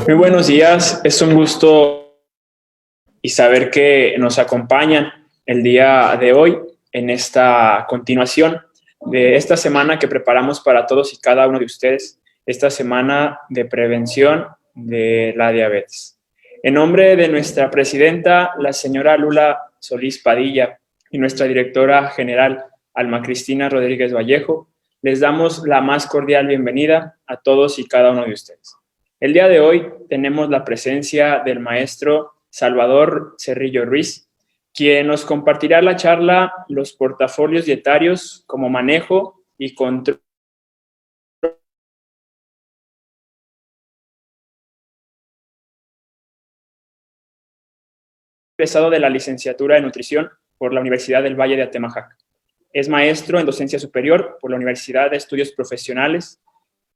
Muy buenos días, es un gusto y saber que nos acompañan el día de hoy en esta continuación de esta semana que preparamos para todos y cada uno de ustedes, esta semana de prevención de la diabetes. En nombre de nuestra presidenta, la señora Lula Solís Padilla, y nuestra directora general, Alma Cristina Rodríguez Vallejo, les damos la más cordial bienvenida a todos y cada uno de ustedes. El día de hoy tenemos la presencia del maestro Salvador Cerrillo Ruiz, quien nos compartirá la charla Los portafolios dietarios como manejo y control egresado de la licenciatura en nutrición por la Universidad del Valle de Atemajac. Es maestro en docencia superior por la Universidad de Estudios Profesionales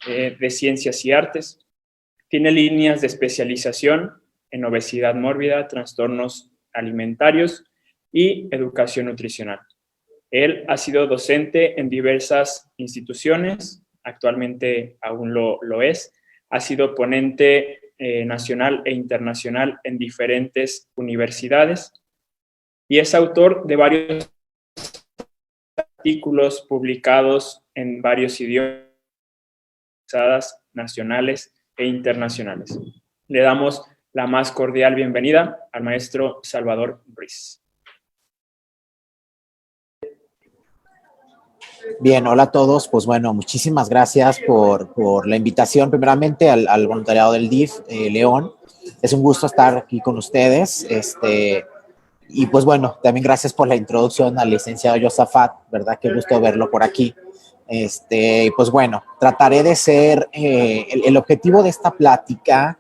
de Ciencias y Artes. Tiene líneas de especialización en obesidad mórbida, trastornos alimentarios y educación nutricional. Él ha sido docente en diversas instituciones, actualmente aún lo es. Ha sido ponente nacional e internacional en diferentes universidades y es autor de varios artículos publicados en varios idiomas nacionales e internacionales. Le damos la más cordial bienvenida al maestro Salvador Ruiz. Bien, hola a todos. Pues bueno, muchísimas gracias por la invitación, primeramente al voluntariado del DIF León. Es un gusto estar aquí con ustedes. Y pues bueno, también gracias por la introducción al licenciado Josafat, ¿verdad? Qué gusto verlo por aquí. Pues bueno, trataré de ser, el objetivo de esta plática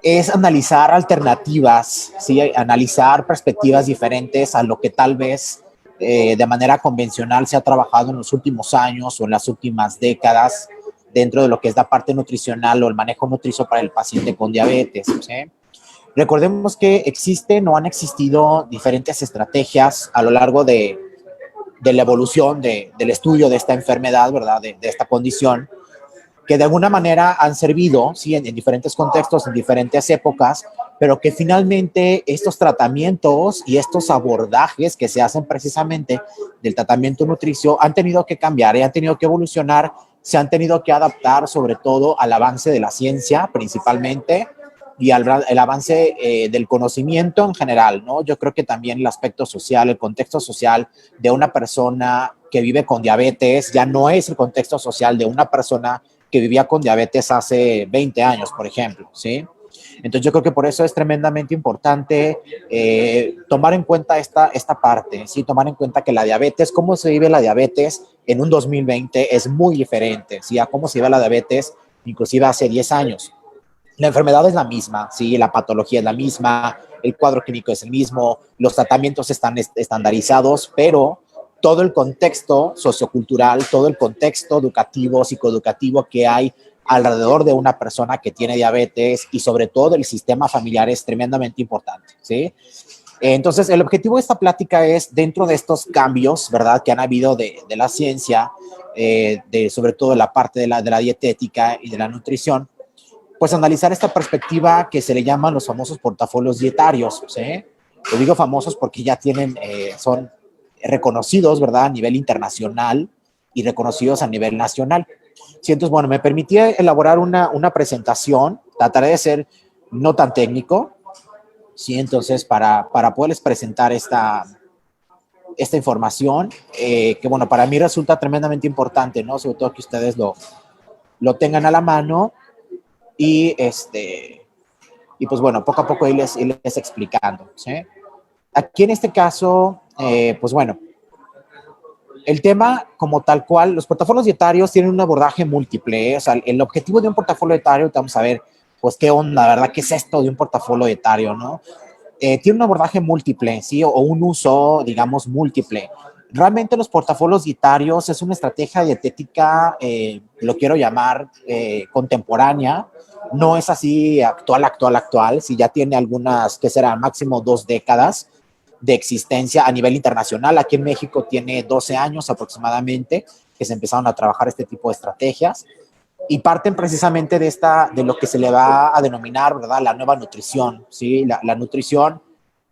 es analizar alternativas, ¿sí? Analizar perspectivas diferentes a lo que tal vez de manera convencional se ha trabajado en los últimos años o en las últimas décadas dentro de lo que es la parte nutricional o el manejo nutricio para el paciente con diabetes, ¿sí? Recordemos que existen o han existido diferentes estrategias a lo largo de la evolución del estudio de esta enfermedad, ¿verdad? De esta condición, que de alguna manera han servido, sí, en diferentes contextos, en diferentes épocas, pero que finalmente estos tratamientos y estos abordajes que se hacen precisamente del tratamiento nutricio han tenido que cambiar y han tenido que evolucionar, se han tenido que adaptar sobre todo al avance de la ciencia principalmente y el avance del conocimiento en general, ¿no? Yo creo que también el aspecto social, el contexto social de una persona que vive con diabetes ya no es el contexto social de una persona que vivía con diabetes hace 20 años, por ejemplo, ¿sí? Entonces yo creo que por eso es tremendamente importante tomar en cuenta esta parte, ¿sí? Tomar en cuenta que la diabetes, cómo se vive la diabetes en un 2020 es muy diferente, ¿sí? A cómo se vive la diabetes inclusive hace 10 años. La enfermedad es la misma, ¿sí? La patología es la misma, el cuadro clínico es el mismo, los tratamientos están estandarizados, pero todo el contexto sociocultural, todo el contexto educativo, psicoeducativo que hay alrededor de una persona que tiene diabetes y sobre todo el sistema familiar es tremendamente importante, ¿sí? Entonces, el objetivo de esta plática es, dentro de estos cambios, ¿verdad?, que han habido de la ciencia, sobre todo la parte de la dietética y de la nutrición, pues analizar esta perspectiva que se le llaman los famosos portafolios dietarios, ¿sí? Lo digo famosos porque ya tienen, son reconocidos, ¿verdad?, a nivel internacional y reconocidos a nivel nacional. Sí, entonces, bueno, me permití elaborar una presentación, trataré de ser no tan técnico, sí, entonces, para poderles presentar esta información, que bueno, para mí resulta tremendamente importante, ¿no? Sobre todo que ustedes lo tengan a la mano y y pues bueno, poco a poco irles explicando, ¿sí? Aquí en este caso, pues bueno, el tema como tal cual, los portafolios dietarios tienen un abordaje múltiple, ¿eh? O sea, el objetivo de un portafolio dietario, vamos a ver, pues qué onda, ¿verdad? ¿Qué es esto de un portafolio dietario, no? Tiene un abordaje múltiple, ¿sí? O un uso, digamos, múltiple. Realmente los portafolios dietarios es una estrategia dietética, lo quiero llamar contemporánea, no es así actual, si ya tiene algunas, que será máximo 2 décadas de existencia a nivel internacional. Aquí en México tiene 12 años aproximadamente que se empezaron a trabajar este tipo de estrategias. y parten precisamente de lo que se le va a denominar, ¿verdad?, la nueva nutrición, ¿sí? La nutrición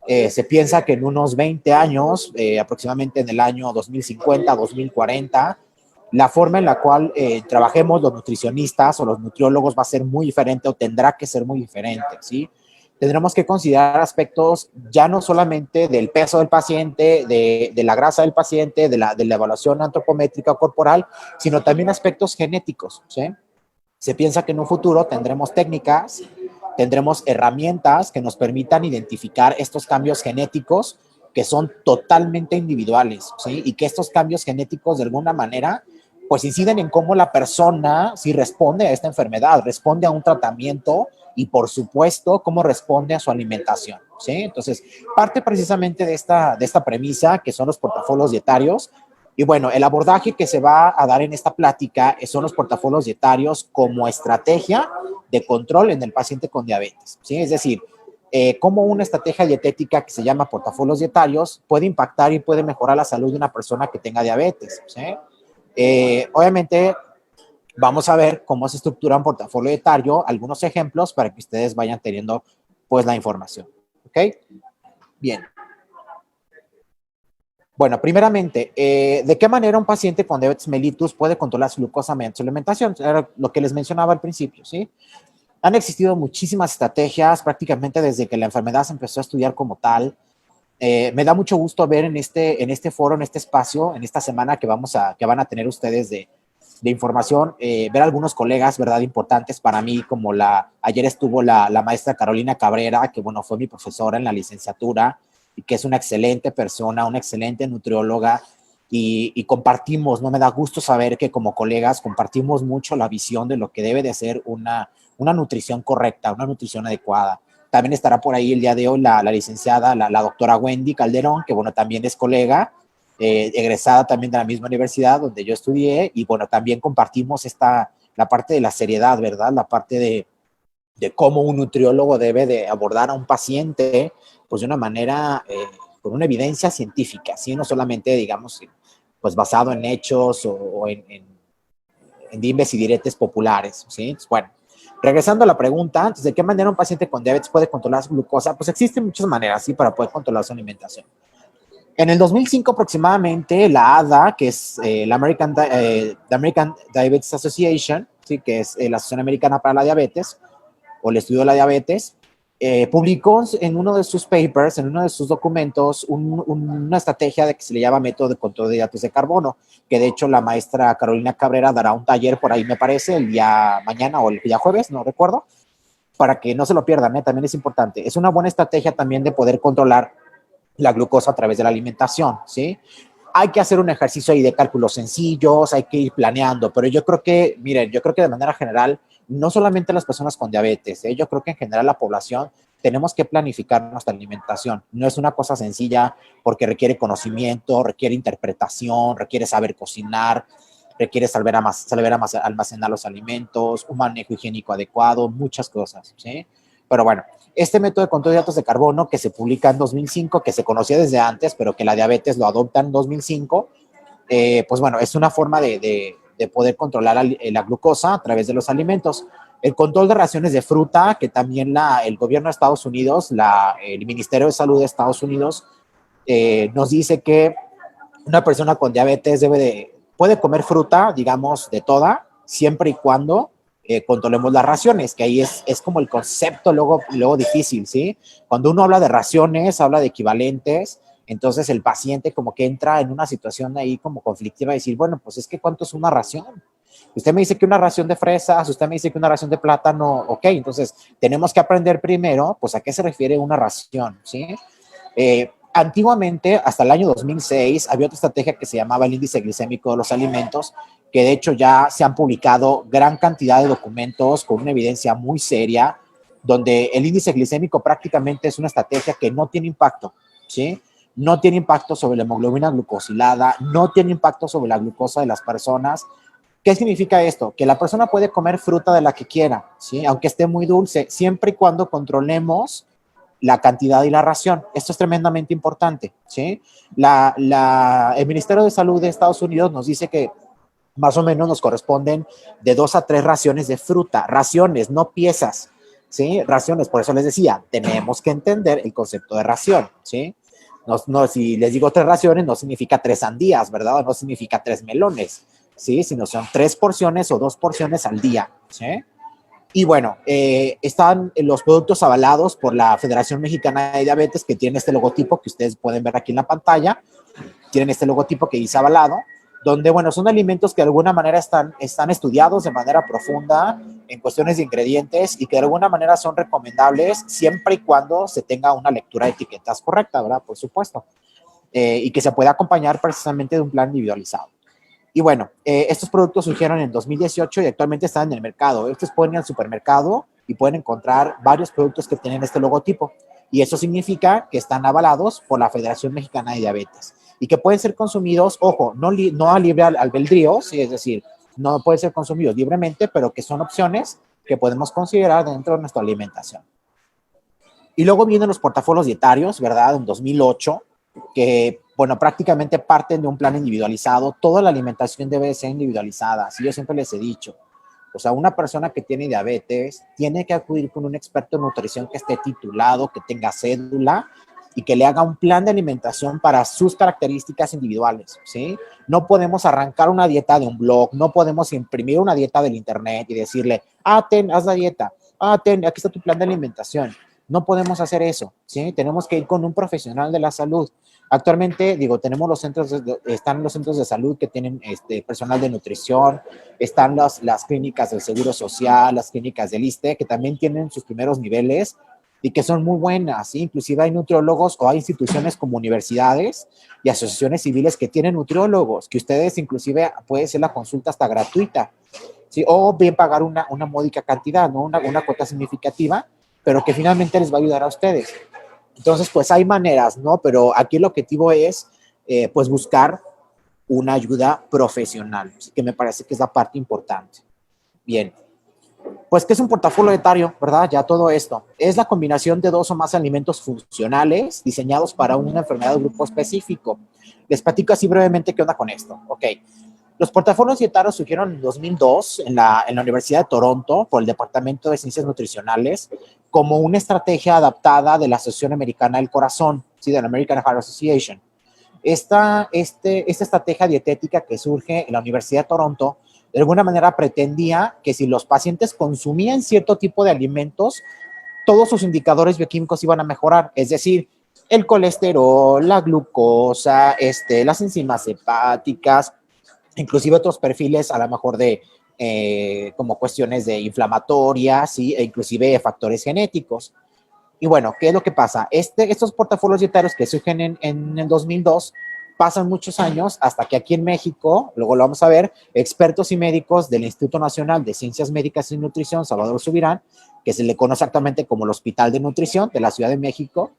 se piensa que en unos 20 años, aproximadamente en el año 2050, 2040, la forma en la cual trabajemos los nutricionistas o los nutriólogos va a ser muy diferente o tendrá que ser muy diferente, ¿sí? Tendremos que considerar aspectos ya no solamente del peso del paciente, de la grasa del paciente, de la evaluación antropométrica corporal, sino también aspectos genéticos, ¿sí? Se piensa que en un futuro tendremos técnicas, tendremos herramientas que nos permitan identificar estos cambios genéticos que son totalmente individuales, ¿sí? Y que estos cambios genéticos de alguna manera pues inciden en cómo la persona si responde a esta enfermedad, responde a un tratamiento y por supuesto cómo responde a su alimentación, ¿sí? Entonces, parte precisamente de esta premisa que son los portafolios dietarios. Y bueno, el abordaje que se va a dar en esta plática son los portafolios dietarios como estrategia de control en el paciente con diabetes, ¿sí? Es decir, cómo una estrategia dietética que se llama portafolios dietarios puede impactar y puede mejorar la salud de una persona que tenga diabetes, ¿sí? Obviamente, vamos a ver cómo se estructura un portafolio dietario, algunos ejemplos para que ustedes vayan teniendo pues la información, ¿ok? Bien. Bueno, primeramente, ¿de qué manera un paciente con diabetes mellitus puede controlar su glucosa mediante su alimentación? Era lo que les mencionaba al principio, ¿sí? Han existido muchísimas estrategias prácticamente desde que la enfermedad se empezó a estudiar como tal. Me da mucho gusto ver en este foro, en este espacio, en esta semana que van a tener ustedes de información, ver algunos colegas, ¿verdad?, importantes para mí, como ayer estuvo la maestra Carolina Cabrera, que, bueno, fue mi profesora en la licenciatura, y que es una excelente persona, una excelente nutrióloga, y compartimos, ¿no? Me da gusto saber que como colegas compartimos mucho la visión de lo que debe de ser una nutrición correcta, una nutrición adecuada. También estará por ahí el día de hoy la licenciada, la doctora Wendy Calderón, que, bueno, también es colega, egresada también de la misma universidad donde yo estudié, y bueno, también compartimos la parte de la seriedad, ¿verdad? La parte de cómo un nutriólogo debe de abordar a un paciente, pues de una manera, con una evidencia científica, ¿sí? No solamente, digamos, pues basado en hechos o en dimes y diretes populares, ¿sí? Entonces, bueno, regresando a la pregunta, entonces, ¿de qué manera un paciente con diabetes puede controlar su glucosa? Pues existen muchas maneras, ¿sí?, para poder controlar su alimentación. En el 2005 aproximadamente, la ADA, que es la American Diabetes Association, ¿sí?, que es la Asociación Americana para la Diabetes, o el estudio de la diabetes, publicó en uno de sus papers, en uno de sus documentos, una estrategia de que se le llama método de control de hidratos de carbono, que de hecho la maestra Carolina Cabrera dará un taller por ahí, me parece, el día mañana o el día jueves, no recuerdo, para que no se lo pierdan, también es importante. Es una buena estrategia también de poder controlar la glucosa a través de la alimentación, ¿sí? Hay que hacer un ejercicio ahí de cálculos sencillos, hay que ir planeando, pero yo creo que, miren, yo creo que de manera general, no solamente las personas con diabetes, yo creo que en general la población tenemos que planificar nuestra alimentación. No es una cosa sencilla porque requiere conocimiento, requiere interpretación, requiere saber cocinar, requiere saber almacenar los alimentos, un manejo higiénico adecuado, muchas cosas, ¿sí? Pero bueno, este método de control de hidratos de carbono que se publica en 2005, que se conocía desde antes, pero que la diabetes lo adopta en 2005, pues bueno, es una forma de poder controlar la glucosa a través de los alimentos. El control de raciones de fruta, que también el gobierno de Estados Unidos, el Ministerio de Salud de Estados Unidos, nos dice que una persona con diabetes puede comer fruta, digamos, de toda, siempre y cuando controlemos las raciones, que ahí es como el concepto luego difícil, ¿sí? Cuando uno habla de raciones, habla de equivalentes, entonces el paciente como que entra en una situación ahí como conflictiva de decir, bueno, pues es que ¿cuánto es una ración? Usted me dice que una ración de fresas, usted me dice que una ración de plátano, ok, entonces tenemos que aprender primero, pues a qué se refiere una ración, ¿sí? Antiguamente, hasta el año 2006, había otra estrategia que se llamaba el índice glicémico de los alimentos, que de hecho ya se han publicado gran cantidad de documentos con una evidencia muy seria, donde el índice glicémico prácticamente es una estrategia que no tiene impacto, ¿sí? No tiene impacto sobre la hemoglobina glucosilada, no tiene impacto sobre la glucosa de las personas. ¿Qué significa esto? Que la persona puede comer fruta de la que quiera, ¿sí? Aunque esté muy dulce, siempre y cuando controlemos la cantidad y la ración. Esto es tremendamente importante, ¿sí? El Ministerio de Salud de Estados Unidos nos dice que más o menos nos corresponden de 2 a 3 raciones de fruta, raciones, no piezas, ¿sí? Raciones, por eso les decía, tenemos que entender el concepto de ración, ¿sí? No, si les digo 3 raciones, no significa 3 sandías, ¿verdad? No significa 3 melones, ¿sí? Sino son 3 porciones o 2 porciones al día, ¿sí? Y bueno, están los productos avalados por la Federación Mexicana de Diabetes, que tienen este logotipo que ustedes pueden ver aquí en la pantalla. Tienen este logotipo que dice avalado, donde, bueno, son alimentos que de alguna manera están estudiados de manera profunda en cuestiones de ingredientes y que de alguna manera son recomendables siempre y cuando se tenga una lectura de etiquetas correcta, ¿verdad? Por supuesto. Y que se pueda acompañar precisamente de un plan individualizado. Y bueno, estos productos surgieron en 2018 y actualmente están en el mercado. Ustedes pueden ir al supermercado y pueden encontrar varios productos que tienen este logotipo. Y eso significa que están avalados por la Federación Mexicana de Diabetes y que pueden ser consumidos, ojo, no a libre albedrío, ¿sí? Es decir, no pueden ser consumidos libremente, pero que son opciones que podemos considerar dentro de nuestra alimentación. Y luego vienen los portafolios dietarios, ¿verdad? En 2008, que, bueno, prácticamente parten de un plan individualizado. Toda la alimentación debe ser individualizada, así yo siempre les he dicho. O sea, una persona que tiene diabetes tiene que acudir con un experto en nutrición que esté titulado, que tenga cédula y que le haga un plan de alimentación para sus características individuales, ¿sí? No podemos arrancar una dieta de un blog, no podemos imprimir una dieta del internet y decirle, haz la dieta, aquí está tu plan de alimentación. No podemos hacer eso, ¿sí? Tenemos que ir con un profesional de la salud. Actualmente, digo, están los centros de salud que tienen personal de nutrición, están las clínicas del Seguro Social, las clínicas del ISSSTE, que también tienen sus primeros niveles y que son muy buenas, ¿sí? Inclusive hay nutriólogos o hay instituciones como universidades y asociaciones civiles que tienen nutriólogos, que ustedes inclusive puede ser la consulta hasta gratuita, ¿sí? O bien pagar una módica cantidad, ¿no? Una cuota significativa, pero que finalmente les va a ayudar a ustedes. Entonces, pues hay maneras, ¿no? Pero aquí el objetivo es, pues, buscar una ayuda profesional, que me parece que es la parte importante. Bien, pues, ¿qué es un portafolio dietario, verdad? Ya todo esto. Es la combinación de 2 o más alimentos funcionales diseñados para una enfermedad o grupo específico. Les platico así brevemente qué onda con esto. Ok. Los portafolios dietarios surgieron en 2002 en la Universidad de Toronto por el Departamento de Ciencias Nutricionales como una estrategia adaptada de la Asociación Americana del Corazón, ¿sí? De la American Heart Association. Esta estrategia dietética que surge en la Universidad de Toronto, de alguna manera pretendía que si los pacientes consumían cierto tipo de alimentos, todos sus indicadores bioquímicos iban a mejorar, es decir, el colesterol, la glucosa, las enzimas hepáticas, inclusive otros perfiles a lo mejor de como cuestiones de inflamatorias, ¿sí? E inclusive factores genéticos. Y bueno, ¿qué es lo que pasa? Estos portafolios dietarios que surgen en el 2002 pasan muchos años hasta que aquí en México, luego lo vamos a ver, expertos y médicos del Instituto Nacional de Ciencias Médicas y Nutrición, Salvador Subirán, que se le conoce actualmente como el Hospital de Nutrición de la Ciudad de México,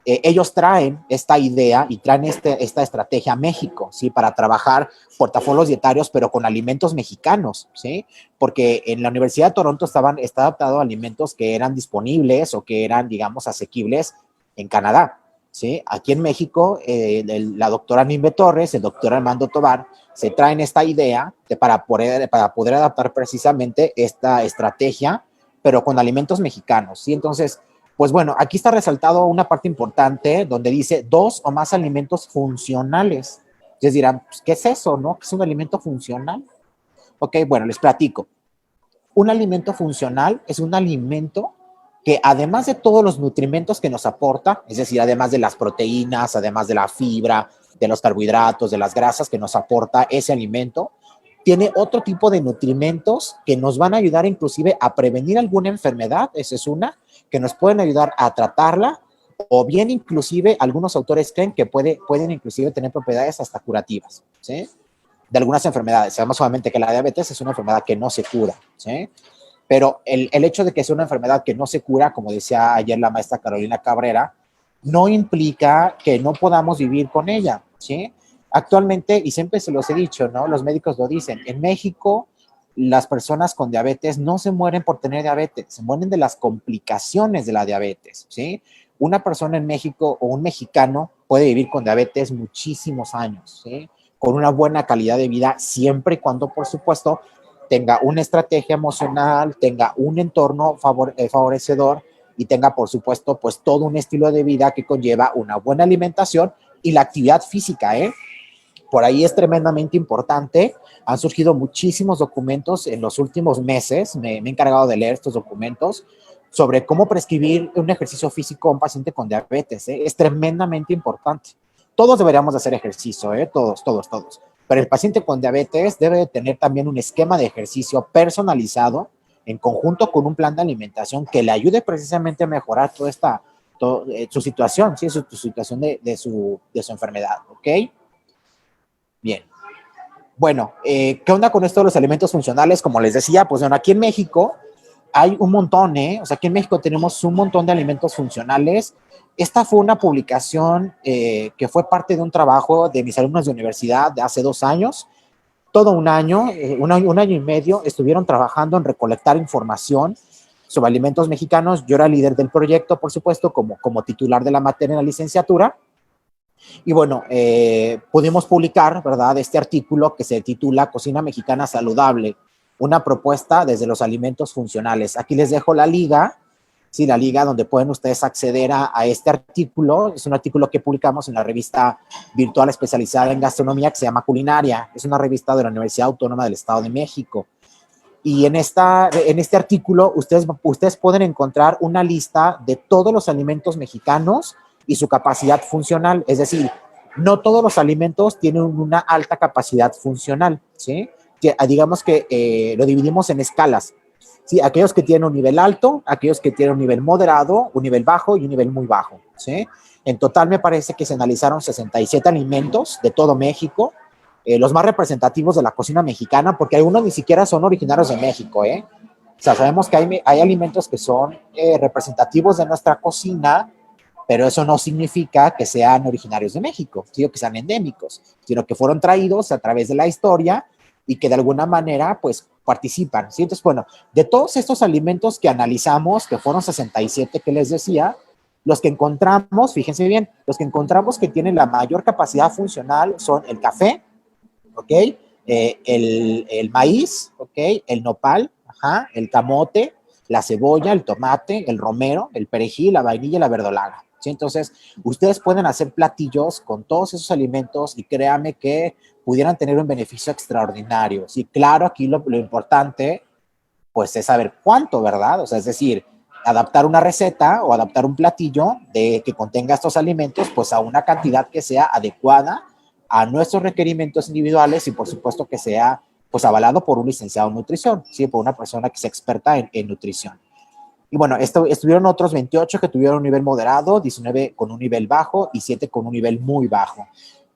ellos traen esta idea y traen esta estrategia a México, ¿sí? Para trabajar portafolios dietarios, pero con alimentos mexicanos, ¿sí? Porque en la Universidad de Toronto está adaptado a alimentos que eran disponibles o que eran, digamos, asequibles en Canadá, ¿sí? Aquí en México, la doctora Nimbe Torres, el doctor Armando Tobar, se traen esta idea para poder adaptar precisamente esta estrategia, pero con alimentos mexicanos, ¿sí? Entonces, pues bueno, aquí está resaltado una parte importante donde dice 2 o más alimentos funcionales. Ustedes dirán, pues, ¿qué es eso, no? ¿Qué es un alimento funcional? Ok, bueno, les platico. Un alimento funcional es un alimento que además de todos los nutrimentos que nos aporta, es decir, además de las proteínas, además de la fibra, de los carbohidratos, de las grasas que nos aporta ese alimento, tiene otro tipo de nutrimentos que nos van a ayudar inclusive a prevenir alguna enfermedad, esa es una, que nos pueden ayudar a tratarla, o bien inclusive algunos autores creen que pueden inclusive tener propiedades hasta curativas, ¿sí? De algunas enfermedades. Sabemos solamente que la diabetes es una enfermedad que no se cura, ¿sí? Pero el hecho de que sea una enfermedad que no se cura, como decía ayer la maestra Carolina Cabrera, no implica que no podamos vivir con ella, ¿sí? Actualmente, y siempre se los he dicho, ¿no? Los médicos lo dicen, en México las personas con diabetes no se mueren por tener diabetes, se mueren de las complicaciones de la diabetes, ¿sí? Una persona en México o un mexicano puede vivir con diabetes muchísimos años, ¿sí? con una buena calidad de vida, siempre y cuando, por supuesto, tenga una estrategia emocional, tenga un entorno favorecedor y tenga, por supuesto, pues todo un estilo de vida que conlleva una buena alimentación y la actividad física, ¿eh? Por ahí es tremendamente importante. Han surgido muchísimos documentos en los últimos meses. Me he encargado de leer estos documentos sobre cómo prescribir un ejercicio físico a un paciente con diabetes. ¿Eh? Es tremendamente importante. Todos deberíamos de hacer ejercicio, ¿eh? Todos. Pero el paciente con diabetes debe de tener también un esquema de ejercicio personalizado en conjunto con un plan de alimentación que le ayude precisamente a mejorar su situación, ¿sí? Su situación de su enfermedad, ¿ok? Bien. Bueno, ¿qué onda con esto de los alimentos funcionales? Como les decía, pues bueno, aquí en México hay un montón, ¿eh? O sea, aquí en México tenemos un montón de alimentos funcionales. Esta fue una publicación que fue parte de un trabajo de mis alumnos de universidad de hace 2 años. Todo un año y medio, estuvieron trabajando en recolectar información sobre alimentos mexicanos. Yo era líder del proyecto, por supuesto, como titular de la materia en la licenciatura. Y bueno, pudimos publicar, ¿verdad?, este artículo que se titula Cocina Mexicana Saludable, una propuesta desde los alimentos funcionales. Aquí les dejo la liga, sí, la liga donde pueden ustedes acceder a este artículo. Es un artículo que publicamos en la revista virtual especializada en gastronomía que se llama Culinaria. Es una revista de la Universidad Autónoma del Estado de México. Y en este artículo ustedes pueden encontrar una lista de todos los alimentos mexicanos y su capacidad funcional. Es decir, no todos los alimentos tienen una alta capacidad funcional, ¿sí? Digamos que lo dividimos en escalas, ¿sí? Aquellos que tienen un nivel alto, aquellos que tienen un nivel moderado, un nivel bajo y un nivel muy bajo, ¿sí? En total me parece que se analizaron 67 alimentos de todo México, los más representativos de la cocina mexicana, porque algunos ni siquiera son originarios de México, ¿eh? O sea, sabemos que hay alimentos que son representativos de nuestra cocina, pero eso no significa que sean originarios de México, ¿sí? O que sean endémicos, sino que fueron traídos a través de la historia y que de alguna manera, pues, participan, ¿sí? Entonces, bueno, de todos estos alimentos que analizamos, que fueron 67 que les decía, los que encontramos, fíjense bien, los que encontramos que tienen la mayor capacidad funcional son el café, ¿ok? El maíz, ¿ok? El nopal, ajá, el camote, la cebolla, el tomate, el romero, el perejil, la vainilla y la verdolaga, ¿sí? Entonces, ustedes pueden hacer platillos con todos esos alimentos y créanme que pudieran tener un beneficio extraordinario. Sí, claro, aquí lo importante, pues, es saber cuánto, ¿verdad? O sea, es decir, adaptar una receta o adaptar un platillo que contenga estos alimentos, pues, a una cantidad que sea adecuada a nuestros requerimientos individuales y por supuesto que sea pues avalado por un licenciado en nutrición, ¿sí? Por una persona que sea experta en nutrición. Y bueno, estuvieron otros 28 que tuvieron un nivel moderado, 19 con un nivel bajo y 7 con un nivel muy bajo.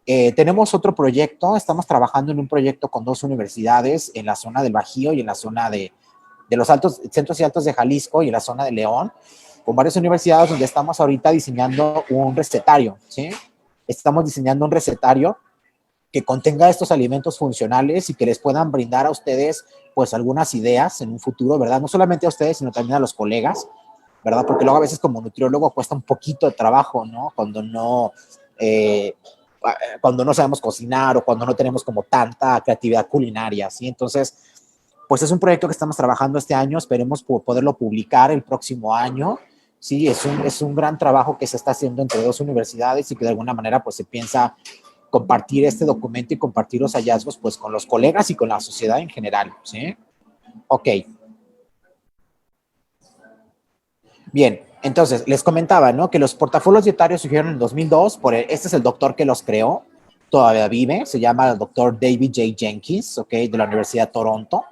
Tenemos otro proyecto, estamos trabajando en un proyecto con 2 universidades en la zona del Bajío y en la zona de los centros y altos de Jalisco y en la zona de León, con varias universidades donde estamos ahorita diseñando un recetario, ¿sí? Estamos diseñando un recetario que contenga estos alimentos funcionales y que les puedan brindar a ustedes, pues, algunas ideas en un futuro, ¿verdad? No solamente a ustedes, sino también a los colegas, ¿verdad? Porque luego a veces como nutriólogo cuesta un poquito de trabajo, ¿no? Eh, cuando no sabemos cocinar o cuando no tenemos como tanta creatividad culinaria, ¿sí? Entonces, pues es un proyecto que estamos trabajando este año, esperemos poderlo publicar el próximo año. Sí, es un gran trabajo que se está haciendo entre 2 universidades y que de alguna manera pues se piensa compartir este documento y compartir los hallazgos pues con los colegas y con la sociedad en general, ¿sí? Ok. Bien, entonces les comentaba, ¿no? Que los portafolios dietarios surgieron en 2002, este es el doctor que los creó, todavía vive, se llama el doctor David J. Jenkins, ¿ok? De la Universidad de Toronto.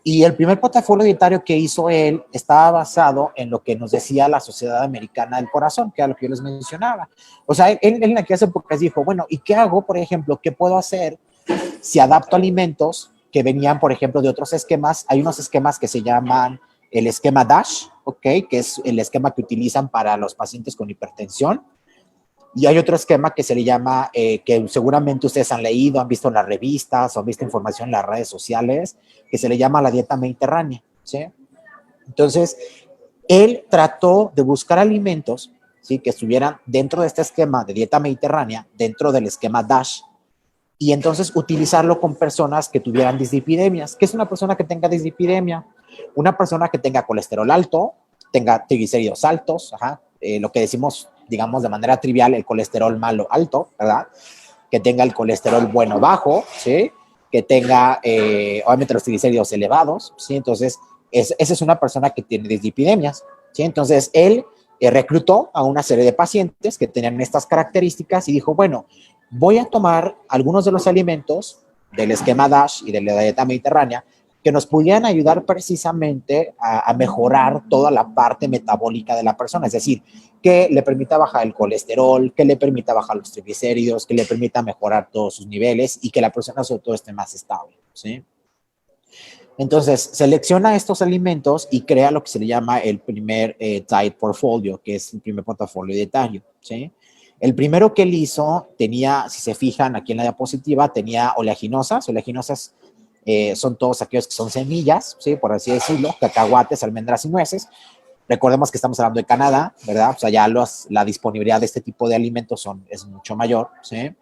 Y el primer portafolio dietario que hizo él estaba basado en lo que nos decía la Sociedad Americana del Corazón, que era lo que yo les mencionaba. O sea, él en aquellas épocas dijo, bueno, ¿y qué hago, por ejemplo? ¿Qué puedo hacer si adapto alimentos que venían, por ejemplo, de otros esquemas? Hay unos esquemas que se llaman el esquema DASH, ¿ok? Que es el esquema que utilizan para los pacientes con hipertensión. Y hay otro esquema que se le llama, que seguramente ustedes han leído, han visto en las revistas o han visto información en las redes sociales, que se le llama la dieta mediterránea, ¿sí? Entonces, él trató de buscar alimentos, ¿sí? Que estuvieran dentro de este esquema de dieta mediterránea, dentro del esquema DASH, y entonces utilizarlo con personas que tuvieran dislipidemias. ¿Qué es una persona que tenga dislipidemia? Una persona que tenga colesterol alto, tenga triglicéridos altos, lo que decimos, digamos, de manera trivial, el colesterol malo alto, ¿verdad? Que tenga el colesterol bueno bajo, ¿sí? Que tenga, obviamente, los triglicéridos elevados, ¿sí? Entonces, esa es una persona que tiene dislipidemias, ¿sí? Entonces, él reclutó a una serie de pacientes que tenían estas características y dijo, bueno, voy a tomar algunos de los alimentos del esquema DASH y de la dieta mediterránea que nos pudieran ayudar precisamente a mejorar toda la parte metabólica de la persona, es decir, que le permita bajar el colesterol, que le permita bajar los triglicéridos, que le permita mejorar todos sus niveles y que la persona sobre todo esté más estable, ¿sí? Entonces, selecciona estos alimentos y crea lo que se le llama el primer diet portfolio, que es el primer portafolio dietario, ¿sí? El primero que él hizo tenía, si se fijan aquí en la diapositiva, tenía oleaginosas. Oleaginosas son todos aquellos que son semillas, ¿sí? Por así decirlo, cacahuates, almendras y nueces. Recordemos que estamos hablando de Canadá, ¿verdad? O sea, ya la disponibilidad de este tipo de alimentos es mucho mayor, ¿sí?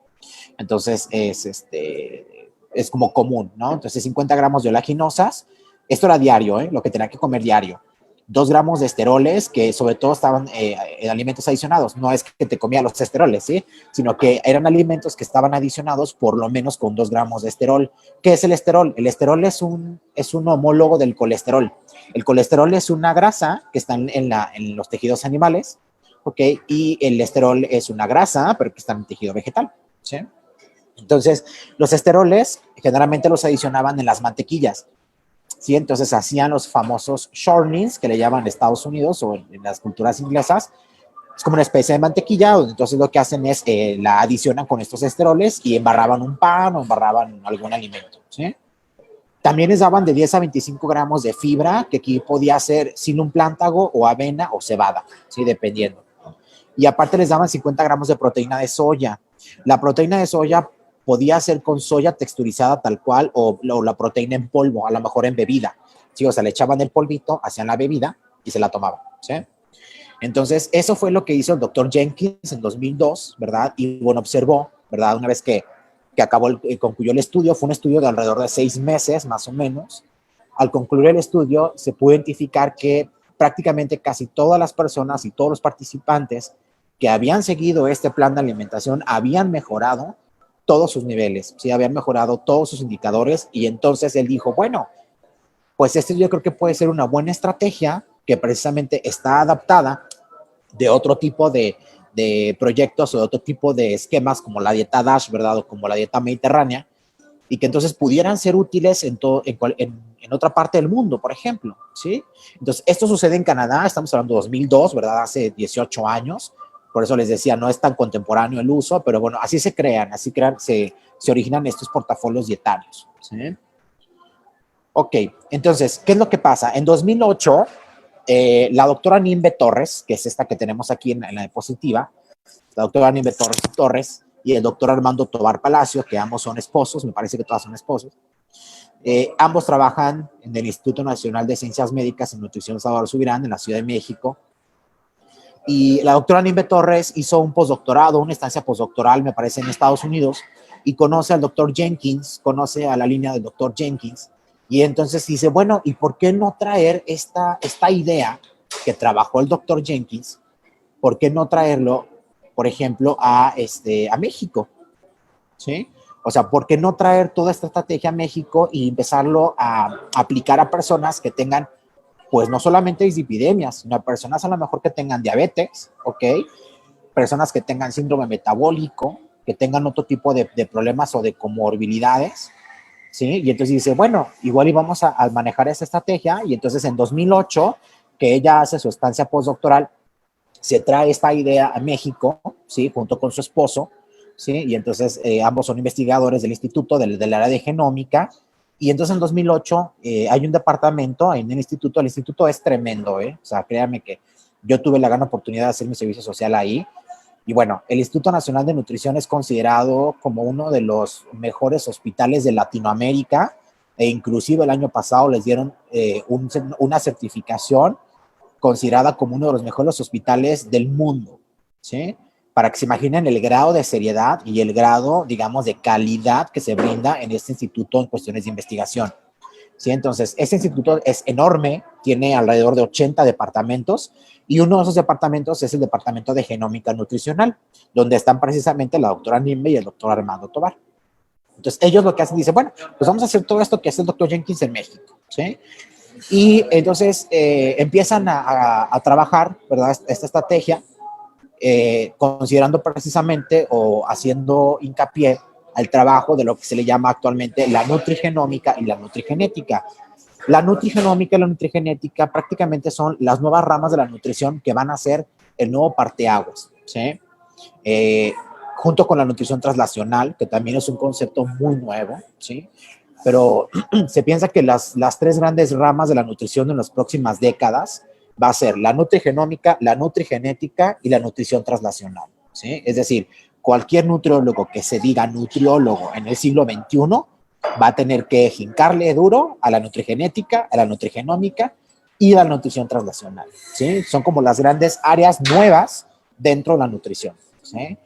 Entonces, es como común, ¿no? Entonces, 50 gramos de oleaginosas. Esto era diario, ¿eh? Lo que tenía que comer diario. 2 gramos de esteroles, que sobre todo estaban en alimentos adicionados. No es que te comía los esteroles, ¿sí? Sino que eran alimentos que estaban adicionados por lo menos con 2 gramos de esterol. ¿Qué es el esterol? El esterol es un homólogo del colesterol. El colesterol es una grasa que está en los tejidos animales, ¿ok? Y el esterol es una grasa, pero que está en el tejido vegetal, ¿sí? Entonces, los esteroles generalmente los adicionaban en las mantequillas, ¿sí? Entonces hacían los famosos shortenings, que le llaman en Estados Unidos o en las culturas inglesas. Es como una especie de mantequilla, donde entonces lo que hacen es la adicionan con estos esteroles y embarraban un pan o embarraban algún alimento, ¿sí? También les daban de 10 a 25 gramos de fibra, que aquí podía ser sin un plántago o avena o cebada, ¿sí? Dependiendo. Y aparte les daban 50 gramos de proteína de soya. La proteína de soya podía ser con soya texturizada tal cual o la proteína en polvo, a lo mejor en bebida. ¿Sí? O sea, le echaban el polvito, hacían la bebida y se la tomaban, ¿sí? Entonces, eso fue lo que hizo el doctor Jenkins en 2002, ¿verdad? Y bueno, observó, ¿verdad? Una vez que concluyó el estudio, fue un estudio de alrededor de 6 meses, más o menos. Al concluir el estudio, se pudo identificar que prácticamente casi todas las personas y todos los participantes que habían seguido este plan de alimentación habían mejorado todos sus niveles, ¿sí? Habían mejorado todos sus indicadores y entonces él dijo, bueno, pues yo creo que puede ser una buena estrategia que precisamente está adaptada de otro tipo de proyectos o de otro tipo de esquemas como la dieta DASH, ¿verdad? O como la dieta mediterránea, y que entonces pudieran ser útiles en otra parte del mundo, por ejemplo, ¿sí? Entonces, esto sucede en Canadá, estamos hablando de 2002, ¿verdad? Hace 18 años, por eso les decía, no es tan contemporáneo el uso, pero bueno, así se crean, se originan estos portafolios dietarios, ¿sí? Ok, entonces, ¿qué es lo que pasa? En 2008, la doctora Nimbe Torres, que es esta que tenemos aquí en la diapositiva, la doctora Nimbe Torres y el doctor Armando Tobar Palacio, que ambos son esposos, me parece que todas son esposos, ambos trabajan en el Instituto Nacional de Ciencias Médicas y Nutrición Salvador Subirán, en la Ciudad de México. Y la doctora Nimbe Torres hizo un postdoctorado, una estancia postdoctoral, me parece, en Estados Unidos, y conoce al doctor Jenkins, conoce a la línea del doctor Jenkins, y entonces dice, bueno, ¿y por qué no traer esta idea que trabajó el doctor Jenkins? ¿Por qué no traerlo, por ejemplo, a México? ¿Sí? O sea, ¿por qué no traer toda esta estrategia a México y empezarlo a aplicar a personas que tengan, pues no solamente dislipidemias, sino a personas a lo mejor que tengan diabetes, ¿ok? Personas que tengan síndrome metabólico, que tengan otro tipo de problemas o de comorbilidades, ¿sí? Y entonces dice, bueno, igual íbamos a manejar esa estrategia, y entonces en 2008, que ella hace su estancia postdoctoral, se trae esta idea a México, ¿sí? Junto con su esposo, ¿sí? Y entonces ambos son investigadores del instituto, del área de genómica, y entonces en 2008 hay un departamento en el instituto es tremendo, o sea, créanme que yo tuve la gran oportunidad de hacer mi servicio social ahí, y bueno, el Instituto Nacional de Nutrición es considerado como uno de los mejores hospitales de Latinoamérica, e inclusive el año pasado les dieron una certificación considerada como uno de los mejores hospitales del mundo, ¿sí? para que se imaginen el grado de seriedad y el grado, digamos, de calidad que se brinda en este instituto en cuestiones de investigación. ¿Sí? Entonces, este instituto es enorme, tiene alrededor de 80 departamentos y uno de esos departamentos es el departamento de genómica nutricional, donde están precisamente la doctora Nimbe y el doctor Armando Tobar. Entonces, ellos lo que hacen, dicen, bueno, pues vamos a hacer todo esto que hace el doctor Jenkins en México, ¿sí? Y entonces empiezan a trabajar, ¿verdad? Esta estrategia, considerando precisamente o haciendo hincapié al trabajo de lo que se le llama actualmente la nutrigenómica y la nutrigenética. La nutrigenómica y la nutrigenética prácticamente son las nuevas ramas de la nutrición que van a ser el nuevo parteaguas, ¿sí? Junto con la nutrición translacional, que también es un concepto muy nuevo, ¿sí? Pero se piensa que las tres grandes ramas de la nutrición en las próximas décadas va a ser la nutrigenómica, la nutrigenética y la nutrición translacional, ¿sí? Es decir, cualquier nutriólogo que se diga nutriólogo en el siglo XXI va a tener que jincarle duro a la nutrigenética, a la nutrigenómica y a la nutrición translacional, ¿sí? Son como las grandes áreas nuevas dentro de la nutrición, ¿sí?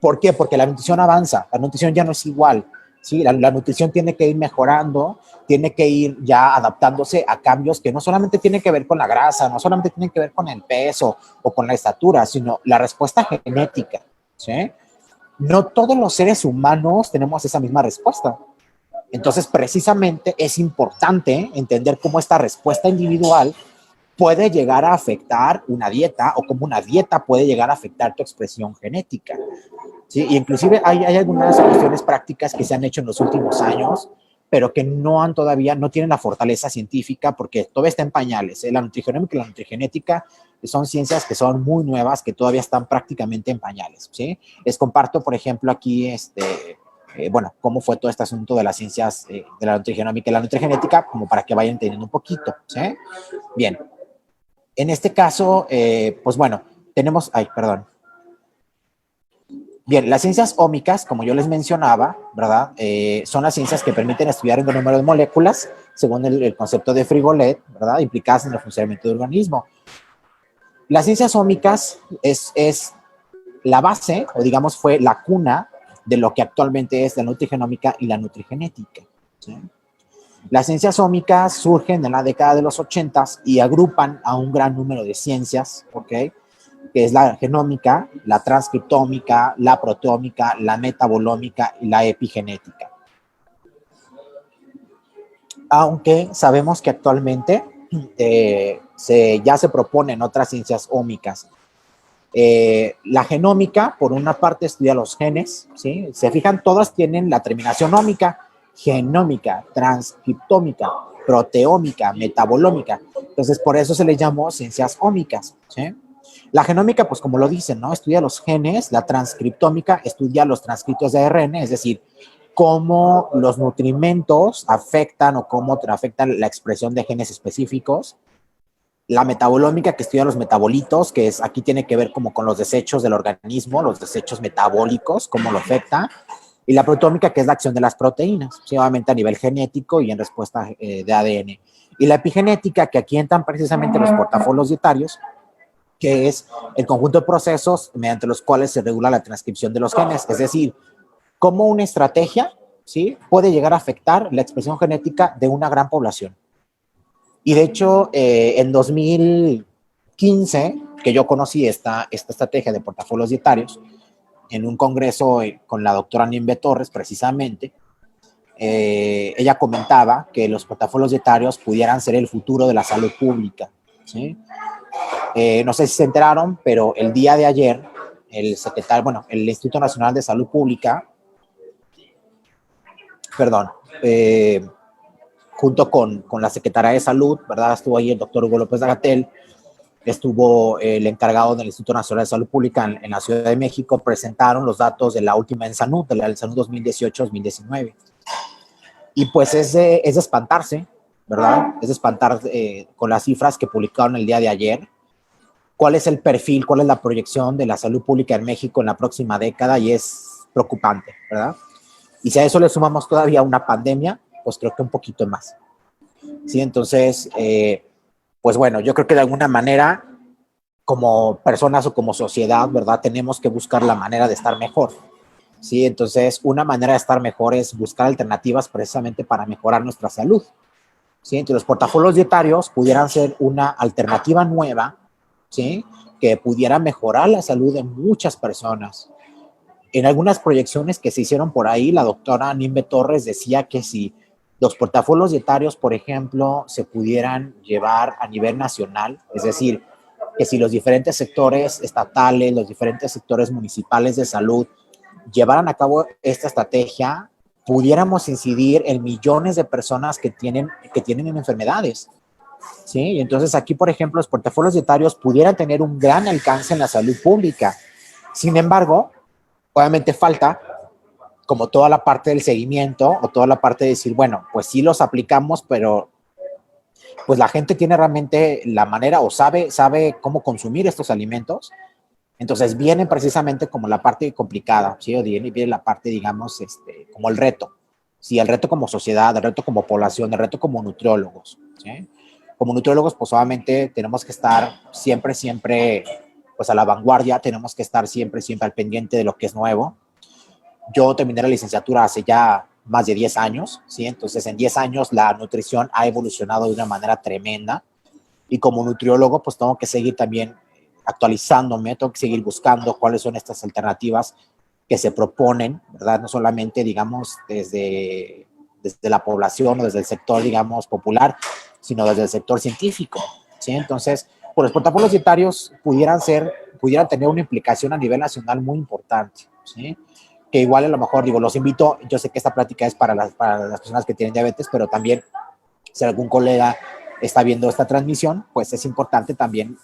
¿Por qué? Porque la nutrición avanza, la nutrición ya no es igual, ¿sí? La nutrición tiene que ir mejorando, tiene que ir ya adaptándose a cambios que no solamente tienen que ver con la grasa, no solamente tienen que ver con el peso o con la estatura, sino la respuesta genética, ¿sí? No todos los seres humanos tenemos esa misma respuesta. Entonces, precisamente es importante entender cómo esta respuesta individual puede llegar a afectar una dieta o cómo una dieta puede llegar a afectar tu expresión genética. ¿Sí? Y inclusive hay algunas cuestiones prácticas que se han hecho en los últimos años, pero que no tienen la fortaleza científica porque todavía está en pañales. La nutrigenómica y la nutrigenética son ciencias que son muy nuevas, que todavía están prácticamente en pañales, ¿sí? Les comparto, por ejemplo, aquí, cómo fue todo este asunto de las ciencias de la nutrigenómica y la nutrigenética, como para que vayan entendiendo un poquito, ¿sí? Bien. En este caso, pues bueno, tenemos, perdón. Bien, las ciencias ómicas, como yo les mencionaba, ¿verdad? Son las ciencias que permiten estudiar el número de moléculas, según el concepto de Frigolet, ¿verdad? Implicadas en el funcionamiento del organismo. Las ciencias ómicas es la base, o digamos fue la cuna de lo que actualmente es la nutrigenómica y la nutrigenética, ¿sí? Las ciencias ómicas surgen en la década de los 80 y agrupan a un gran número de ciencias, ¿ok? Que es la genómica, la transcriptómica, la proteómica, la metabolómica y la epigenética. Aunque sabemos que actualmente ya se proponen otras ciencias ómicas. La genómica, por una parte, estudia los genes, ¿sí? Se fijan, todas tienen la terminación ómica, genómica, transcriptómica, proteómica, metabolómica. Entonces, por eso se les llamó ciencias ómicas, ¿sí? La genómica, pues como lo dicen, ¿no? Estudia los genes, la transcriptómica estudia los transcritos de ARN, es decir, cómo los nutrimentos afectan o cómo afectan la expresión de genes específicos. La metabolómica, que estudia los metabolitos, que es, aquí tiene que ver como con los desechos del organismo, los desechos metabólicos, cómo lo afecta. Y la proteómica, que es la acción de las proteínas, obviamente a nivel genético y en respuesta de ADN. Y la epigenética, que aquí entran precisamente los portafolios dietarios, que es el conjunto de procesos mediante los cuales se regula la transcripción de los genes, es decir, cómo una estrategia, ¿sí?, puede llegar a afectar la expresión genética de una gran población. Y de hecho, en 2015, que yo conocí esta estrategia de portafolios dietarios, en un congreso con la doctora Nimbe Torres, precisamente, ella comentaba que los portafolios dietarios pudieran ser el futuro de la salud pública, ¿sí? No sé si se enteraron, pero el día de ayer, el Instituto Nacional de Salud Pública, junto con la Secretaría de Salud, ¿verdad? Estuvo ahí el doctor Hugo López-Gatell, estuvo el encargado del Instituto Nacional de Salud Pública en la Ciudad de México, presentaron los datos de la última ENSANUD, de la ENSANUD 2018-2019. Y pues es de espantarse, ¿verdad? Es de espantar con las cifras que publicaron el día de ayer. ¿Cuál es el perfil, cuál es la proyección de la salud pública en México en la próxima década? Y es preocupante, ¿verdad? Y si a eso le sumamos todavía una pandemia, pues creo que un poquito más. Sí, entonces, pues bueno, yo creo que de alguna manera como personas o como sociedad, ¿verdad? Tenemos que buscar la manera de estar mejor, ¿sí? Entonces, una manera de estar mejor es buscar alternativas precisamente para mejorar nuestra salud, ¿sí? Entonces, los portafolios dietarios pudieran ser una alternativa nueva, ¿sí? Que pudiera mejorar la salud de muchas personas. En algunas proyecciones que se hicieron por ahí, la doctora Nimbe Torres decía que si los portafolios dietarios, por ejemplo, se pudieran llevar a nivel nacional, es decir, que si los diferentes sectores estatales, los diferentes sectores municipales de salud llevaran a cabo esta estrategia, pudiéramos incidir en millones de personas que tienen enfermedades, ¿sí? Y entonces aquí, por ejemplo, los portafolios dietarios pudieran tener un gran alcance en la salud pública. Sin embargo, obviamente falta como toda la parte del seguimiento o toda la parte de decir, bueno, pues sí los aplicamos, pero pues la gente tiene realmente la manera o sabe cómo consumir estos alimentos. Entonces viene precisamente como la parte complicada, ¿sí? O viene la parte, digamos, como el reto. Sí, el reto como sociedad, el reto como población, el reto como nutriólogos, ¿sí? Como nutriólogos, pues obviamente tenemos que estar siempre, pues a la vanguardia, tenemos que estar siempre al pendiente de lo que es nuevo. Yo terminé la licenciatura hace ya más de 10 años, ¿sí? Entonces en 10 años la nutrición ha evolucionado de una manera tremenda y como nutriólogo pues tengo que seguir también actualizándome, tengo que seguir buscando cuáles son estas alternativas que se proponen, ¿verdad? No solamente, digamos, desde la población o desde el sector, digamos, popular, sino desde el sector científico, ¿sí? Entonces, pues los portafolios dietarios pudieran tener una implicación a nivel nacional muy importante, ¿sí? Que igual a lo mejor, digo, los invito, yo sé que esta plática es para las personas que tienen diabetes, pero también si algún colega está viendo esta transmisión, pues es importante también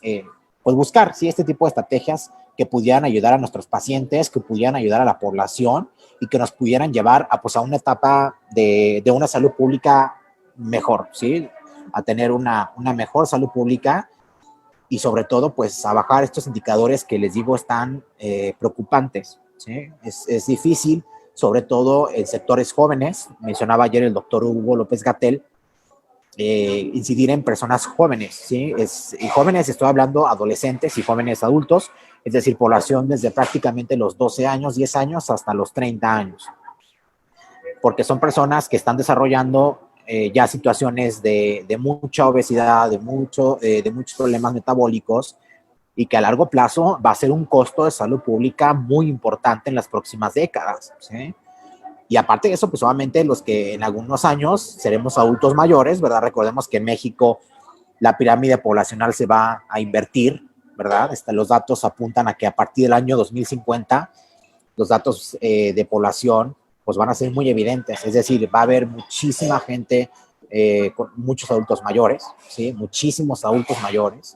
pues buscar, ¿sí? Este tipo de estrategias que pudieran ayudar a nuestros pacientes, que pudieran ayudar a la población y que nos pudieran llevar a, pues, a una etapa de una salud pública mejor, ¿sí? A tener una mejor salud pública y sobre todo, pues, a bajar estos indicadores que les digo están preocupantes, ¿sí? Es difícil, sobre todo en sectores jóvenes. Mencionaba ayer el doctor Hugo López-Gatell, incidir en personas jóvenes, ¿sí? Y jóvenes, estoy hablando adolescentes y jóvenes adultos, es decir, población desde prácticamente los 12 años, 10 años hasta los 30 años, porque son personas que están desarrollando ya situaciones de mucha obesidad, de muchos problemas metabólicos y que a largo plazo va a ser un costo de salud pública muy importante en las próximas décadas, ¿sí? Y aparte de eso, pues obviamente los que en algunos años seremos adultos mayores, ¿verdad? Recordemos que en México la pirámide poblacional se va a invertir, ¿verdad? Los datos apuntan a que a partir del año 2050 los datos de población pues van a ser muy evidentes, es decir, va a haber muchísima gente, con muchos adultos mayores, ¿sí? Muchísimos adultos mayores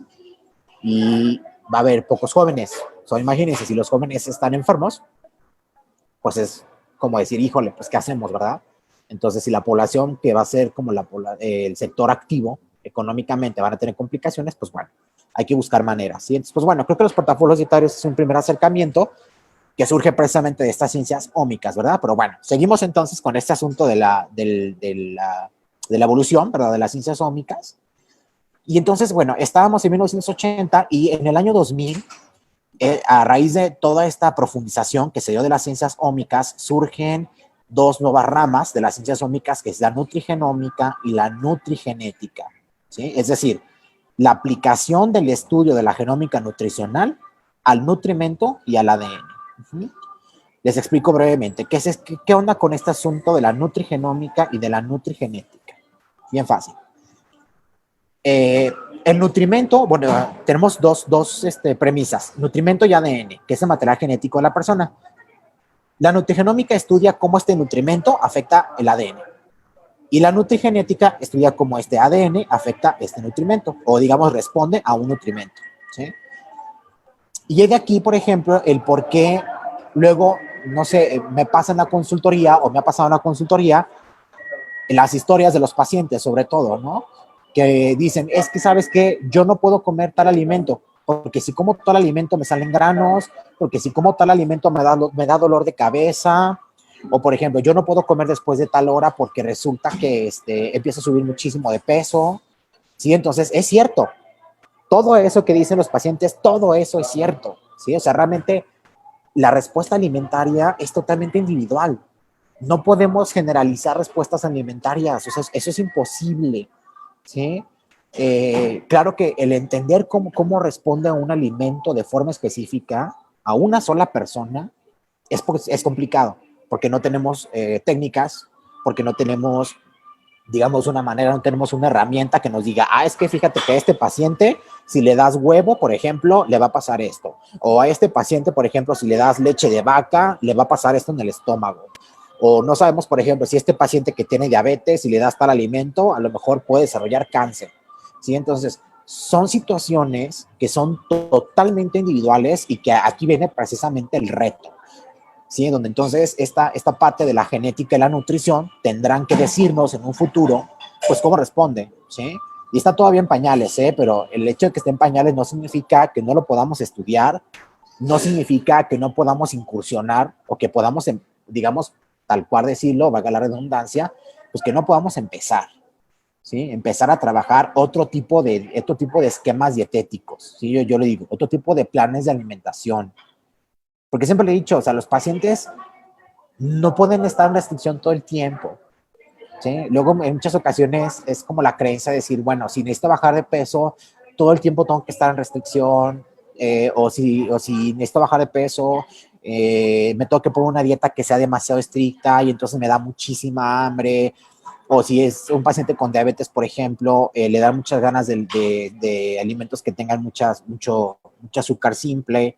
y va a haber pocos jóvenes. So, imagínense, si los jóvenes están enfermos, pues es como decir, híjole, pues ¿qué hacemos, verdad? Entonces, si la población que va a ser como el sector activo económicamente van a tener complicaciones, pues bueno, hay que buscar maneras, ¿sí? Entonces, pues bueno, creo que los portafolios dietarios es un primer acercamiento que surge precisamente de estas ciencias ómicas, ¿verdad? Pero bueno, seguimos entonces con este asunto de la evolución, ¿verdad? De las ciencias ómicas. Y entonces, bueno, estábamos en 1980 y en el año 2000 a raíz de toda esta profundización que se dio de las ciencias ómicas, surgen dos nuevas ramas de las ciencias ómicas, que es la nutrigenómica y la nutrigenética, ¿sí? Es decir, la aplicación del estudio de la genómica nutricional al nutrimento y al ADN. Uh-huh. Les explico brevemente qué onda con este asunto de la nutrigenómica y de la nutrigenética. Bien fácil. El nutrimento, bueno, tenemos dos premisas, nutrimento y ADN, que es el material genético de la persona. La nutrigenómica estudia cómo este nutrimento afecta el ADN. Y la nutrigenética estudia cómo este ADN afecta este nutrimento, o digamos, responde a un nutrimento, ¿sí? Y es de aquí, por ejemplo, el por qué luego, no sé, me pasa en la consultoría, o me ha pasado en la consultoría, en las historias de los pacientes, sobre todo, ¿no? Que dicen, es que, ¿sabes qué? Yo no puedo comer tal alimento, porque si como tal alimento me salen granos, porque si como tal alimento me da dolor de cabeza, o por ejemplo, yo no puedo comer después de tal hora porque resulta que empiezo a subir muchísimo de peso, ¿sí? Entonces, es cierto, todo eso que dicen los pacientes, todo eso es cierto, ¿sí? O sea, realmente la respuesta alimentaria es totalmente individual. No podemos generalizar respuestas alimentarias, o sea, eso es imposible, ¿sí? Claro que el entender cómo responde a un alimento de forma específica a una sola persona es complicado, porque no tenemos técnicas, porque no tenemos, digamos, una manera, no tenemos una herramienta que nos diga, es que fíjate que a este paciente, si le das huevo, por ejemplo, le va a pasar esto. O a este paciente, por ejemplo, si le das leche de vaca, le va a pasar esto en el estómago. O no sabemos, por ejemplo, si este paciente que tiene diabetes, si le das tal alimento, a lo mejor puede desarrollar cáncer, ¿sí? Entonces, son situaciones que son totalmente individuales y que aquí viene precisamente el reto, ¿sí? Donde entonces esta parte de la genética y la nutrición tendrán que decirnos en un futuro, pues, cómo responde, ¿sí? Y está todavía en pañales, pero el hecho de que esté en pañales no significa que no lo podamos estudiar, no significa que no podamos incursionar o que podamos, digamos, tal cual decirlo, valga la redundancia, pues que no podamos empezar, ¿sí? Empezar a trabajar otro tipo de esquemas dietéticos, ¿sí? Yo le digo, otro tipo de planes de alimentación. Porque siempre le he dicho, o sea, los pacientes no pueden estar en restricción todo el tiempo, ¿sí? Luego, en muchas ocasiones, es como la creencia de decir, bueno, si necesito bajar de peso, todo el tiempo tengo que estar en restricción, o si necesito bajar de peso, me tengo que poner una dieta que sea demasiado estricta y entonces me da muchísima hambre. O si es un paciente con diabetes, por ejemplo, le da muchas ganas de alimentos que tengan mucho azúcar simple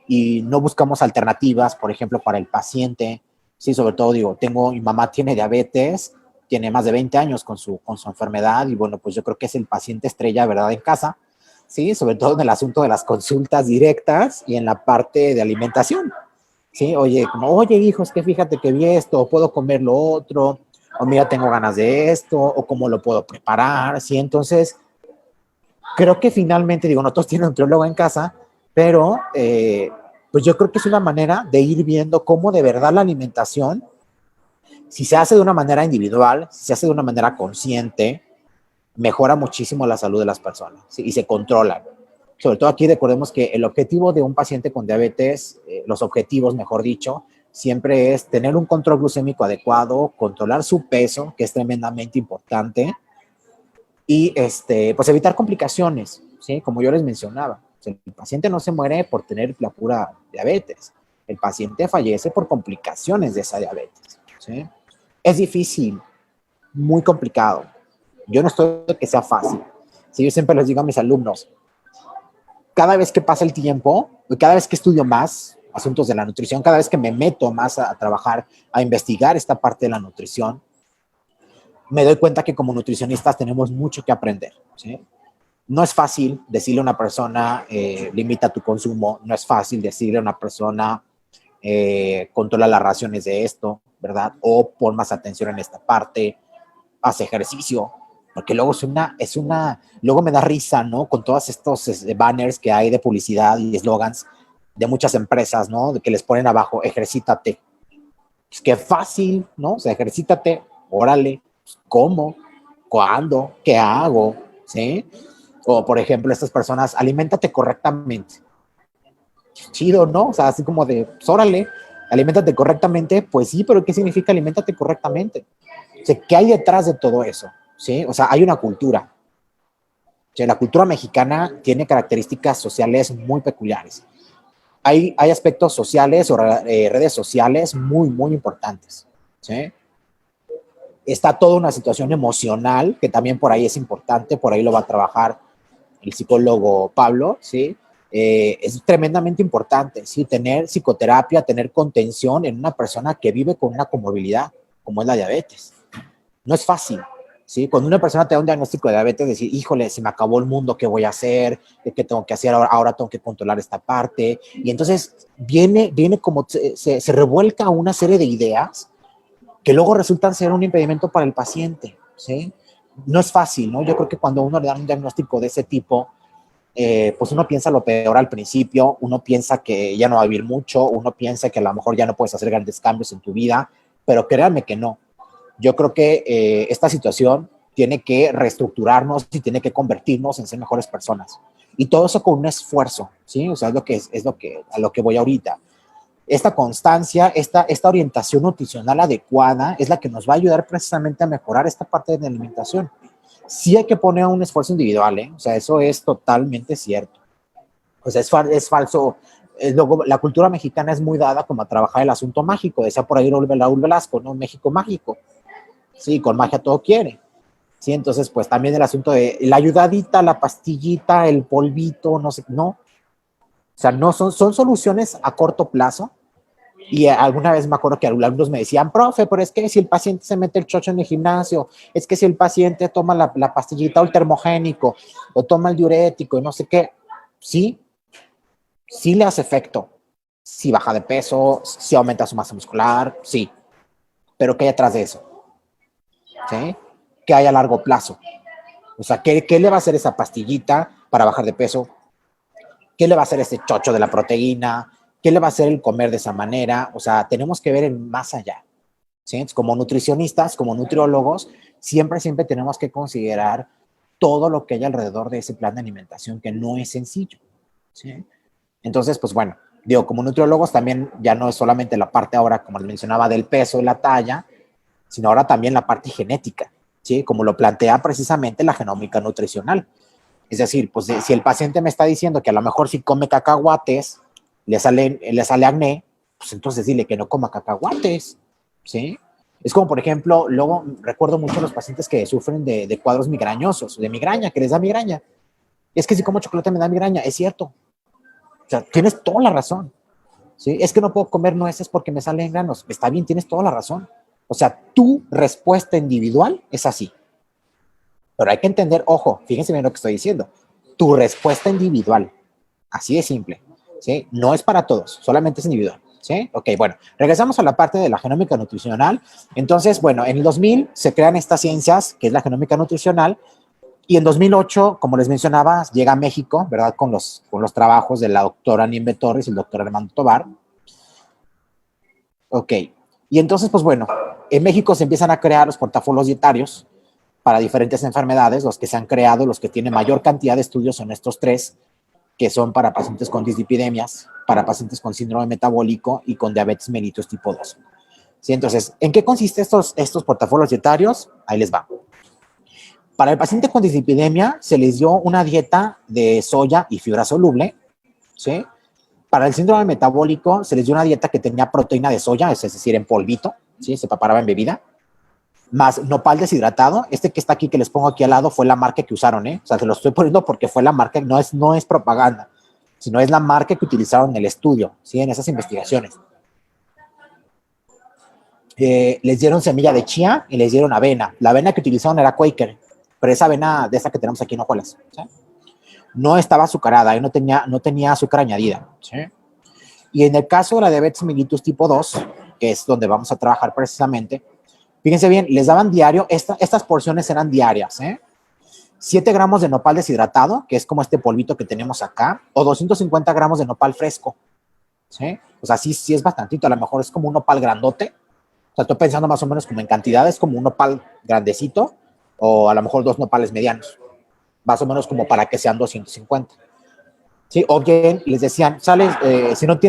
y no buscamos alternativas, por ejemplo, para el paciente. Sí, sobre todo, digo, mi mamá tiene diabetes, tiene más de 20 años con su enfermedad y bueno, pues yo creo que es el paciente estrella, ¿verdad? En casa, sí, sobre todo en el asunto de las consultas directas y en la parte de alimentación, sí, oye, hijo, es que fíjate que vi esto, o puedo comer lo otro, o mira, tengo ganas de esto, o cómo lo puedo preparar, sí, entonces, creo que finalmente, digo, nosotros tienen un nutriólogo en casa, pero pues yo creo que es una manera de ir viendo cómo de verdad la alimentación, si se hace de una manera individual, si se hace de una manera consciente, mejora muchísimo la salud de las personas, ¿sí? Y se controlan. Sobre todo aquí recordemos que el objetivo de un paciente con diabetes, los objetivos, mejor dicho, siempre es tener un control glucémico adecuado, controlar su peso, que es tremendamente importante, y pues evitar complicaciones, ¿sí? Como yo les mencionaba, o sea, el paciente no se muere por tener la pura diabetes, el paciente fallece por complicaciones de esa diabetes, ¿sí? Es difícil, muy complicado. Yo no estoy de que sea fácil. ¿Sí? Yo siempre les digo a mis alumnos, cada vez que pasa el tiempo, cada vez que estudio más asuntos de la nutrición, cada vez que me meto más a trabajar, a investigar esta parte de la nutrición, me doy cuenta que como nutricionistas tenemos mucho que aprender, ¿sí? No es fácil decirle a una persona, limita tu consumo, no es fácil decirle a una persona, controla las raciones de esto, ¿verdad? O pon más atención en esta parte, haz ejercicio, porque luego luego me da risa, ¿no? Con todos estos banners que hay de publicidad y eslogans de muchas empresas, ¿no? De que les ponen abajo, ejercítate. Pues qué fácil, ¿no? O sea, ejercítate, órale, ¿cómo? ¿Cuándo? ¿Qué hago? ¿Sí? O, por ejemplo, estas personas, aliméntate correctamente. Chido, ¿no? O sea, así como de, pues, órale, aliméntate correctamente. Pues sí, pero ¿qué significa aliméntate correctamente? O sea, ¿qué hay detrás de todo eso? ¿Sí? O sea, hay una cultura. O sea, la cultura mexicana tiene características sociales muy peculiares. Hay aspectos sociales o redes sociales muy, muy importantes. ¿Sí? Está toda una situación emocional que también por ahí es importante, por ahí lo va a trabajar el psicólogo Pablo, ¿sí? Es tremendamente importante, ¿sí? Tener psicoterapia, tener contención en una persona que vive con una comorbilidad, como es la diabetes. No es fácil, ¿sí? Cuando una persona te da un diagnóstico de diabetes, decir, híjole, se me acabó el mundo, ¿qué voy a hacer? ¿Qué tengo que hacer ahora? Ahora tengo que controlar esta parte. Y entonces viene como se revuelca una serie de ideas que luego resultan ser un impedimento para el paciente, ¿sí? No es fácil, ¿no? Yo creo que cuando uno le da un diagnóstico de ese tipo, pues uno piensa lo peor al principio, uno piensa que ya no va a vivir mucho, uno piensa que a lo mejor ya no puedes hacer grandes cambios en tu vida, pero créanme que no. Yo creo que esta situación tiene que reestructurarnos y tiene que convertirnos en ser mejores personas. Y todo eso con un esfuerzo, ¿sí? O sea, a lo que voy ahorita. Esta constancia, esta orientación nutricional adecuada es la que nos va a ayudar precisamente a mejorar esta parte de la alimentación. Sí hay que poner un esfuerzo individual, ¿eh? O sea, eso es totalmente cierto. O sea, es falso. Luego, la cultura mexicana es muy dada como a trabajar el asunto mágico. Decía por ahí Raúl Velasco, ¿no? México mágico. Sí, con magia todo quiere. Sí, entonces, pues también el asunto de la ayudadita, la pastillita, el polvito, no sé, no. O sea, no son soluciones a corto plazo. Y alguna vez me acuerdo que algunos me decían, profe, pero es que si el paciente se mete el chocho en el gimnasio, es que si el paciente toma la pastillita o el termogénico, o toma el diurético y no sé qué, sí, sí le hace efecto. Si baja de peso, si aumenta su masa muscular, sí. Pero ¿qué hay atrás de eso? ¿Sí? ¿Qué hay a largo plazo? O sea, ¿qué le va a hacer esa pastillita para bajar de peso? ¿Qué le va a hacer ese chocho de la proteína? ¿Qué le va a hacer el comer de esa manera? O sea, tenemos que ver en más allá. ¿Sí? Entonces, como nutricionistas, como nutriólogos, siempre tenemos que considerar todo lo que hay alrededor de ese plan de alimentación, que no es sencillo. ¿Sí? Entonces, pues bueno, digo, como nutriólogos también ya no es solamente la parte ahora, como les mencionaba, del peso y la talla, sino ahora también la parte genética, ¿sí? Como lo plantea precisamente la genómica nutricional. Es decir, pues si el paciente me está diciendo que a lo mejor si come cacahuates le sale acné, pues entonces dile que no coma cacahuates, ¿sí? Es como, por ejemplo, luego recuerdo mucho a los pacientes que sufren de cuadros migrañosos, de migraña, que les da migraña. Es que si como chocolate me da migraña, es cierto. O sea, tienes toda la razón, ¿sí? Es que no puedo comer nueces porque me salen granos. Está bien, tienes toda la razón. O sea, tu respuesta individual es así. Pero hay que entender, ojo, fíjense bien lo que estoy diciendo. Tu respuesta individual, así de simple, ¿sí? No es para todos, solamente es individual, ¿sí? Ok, bueno, regresamos a la parte de la genómica nutricional. Entonces, bueno, en el 2000 se crean estas ciencias, que es la genómica nutricional, y en 2008, como les mencionaba, llega a México, ¿verdad? Con los trabajos de la doctora Niembe Torres y el doctor Armando Tobar. Ok, y entonces, pues bueno, en México se empiezan a crear los portafolios dietarios para diferentes enfermedades. Los que se han creado, los que tienen mayor cantidad de estudios son estos tres, que son para pacientes con dislipidemias, para pacientes con síndrome metabólico y con diabetes mellitus tipo 2. ¿Sí? Entonces, ¿en qué consisten estos portafolios dietarios? Ahí les va. Para el paciente con dislipidemia se les dio una dieta de soya y fibra soluble, ¿sí? Para el síndrome metabólico se les dio una dieta que tenía proteína de soya, es decir, en polvito, ¿sí? Se preparaba en bebida, más nopal deshidratado. Este que está aquí, que les pongo aquí al lado, fue la marca que usaron, ¿eh? O sea, se lo estoy poniendo porque fue la marca, no es propaganda, sino es la marca que utilizaron en el estudio, ¿sí? En esas investigaciones. Les dieron semilla de chía y les dieron avena. La avena que utilizaron era Quaker, pero esa avena de esa que tenemos aquí en hojuelas, ¿sí? No estaba azucarada y no tenía azúcar añadida, ¿sí? Y en el caso de la diabetes mellitus tipo 2, que es donde vamos a trabajar precisamente, fíjense bien, les daban diario, estas porciones eran diarias, ¿eh? 7 gramos de nopal deshidratado, que es como este polvito que tenemos acá, o 250 gramos de nopal fresco, ¿sí? O sea, sí es bastantito, a lo mejor es como un nopal grandote. O sea, estoy pensando más o menos como en cantidades, como un nopal grandecito, o a lo mejor 2 nopales medianos, más o menos como para que sean 250. ¿Sí? O bien les decían, sales, si no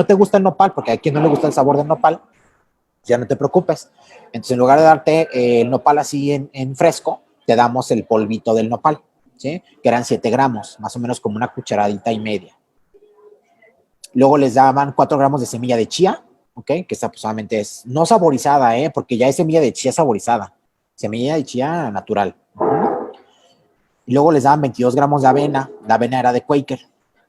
te gusta el nopal, porque a quien no le gusta el sabor del nopal, ya no te preocupes. Entonces, en lugar de darte el nopal así en fresco, te damos el polvito del nopal, ¿sí? Que eran 7 gramos, más o menos como una cucharadita y media. Luego les daban 4 gramos de semilla de chía, ¿ok? Que esta pues solamente es no saborizada, porque ya es semilla de chía saborizada. Semilla de chía natural. Y luego les daban 22 gramos de avena. La avena era de Quaker,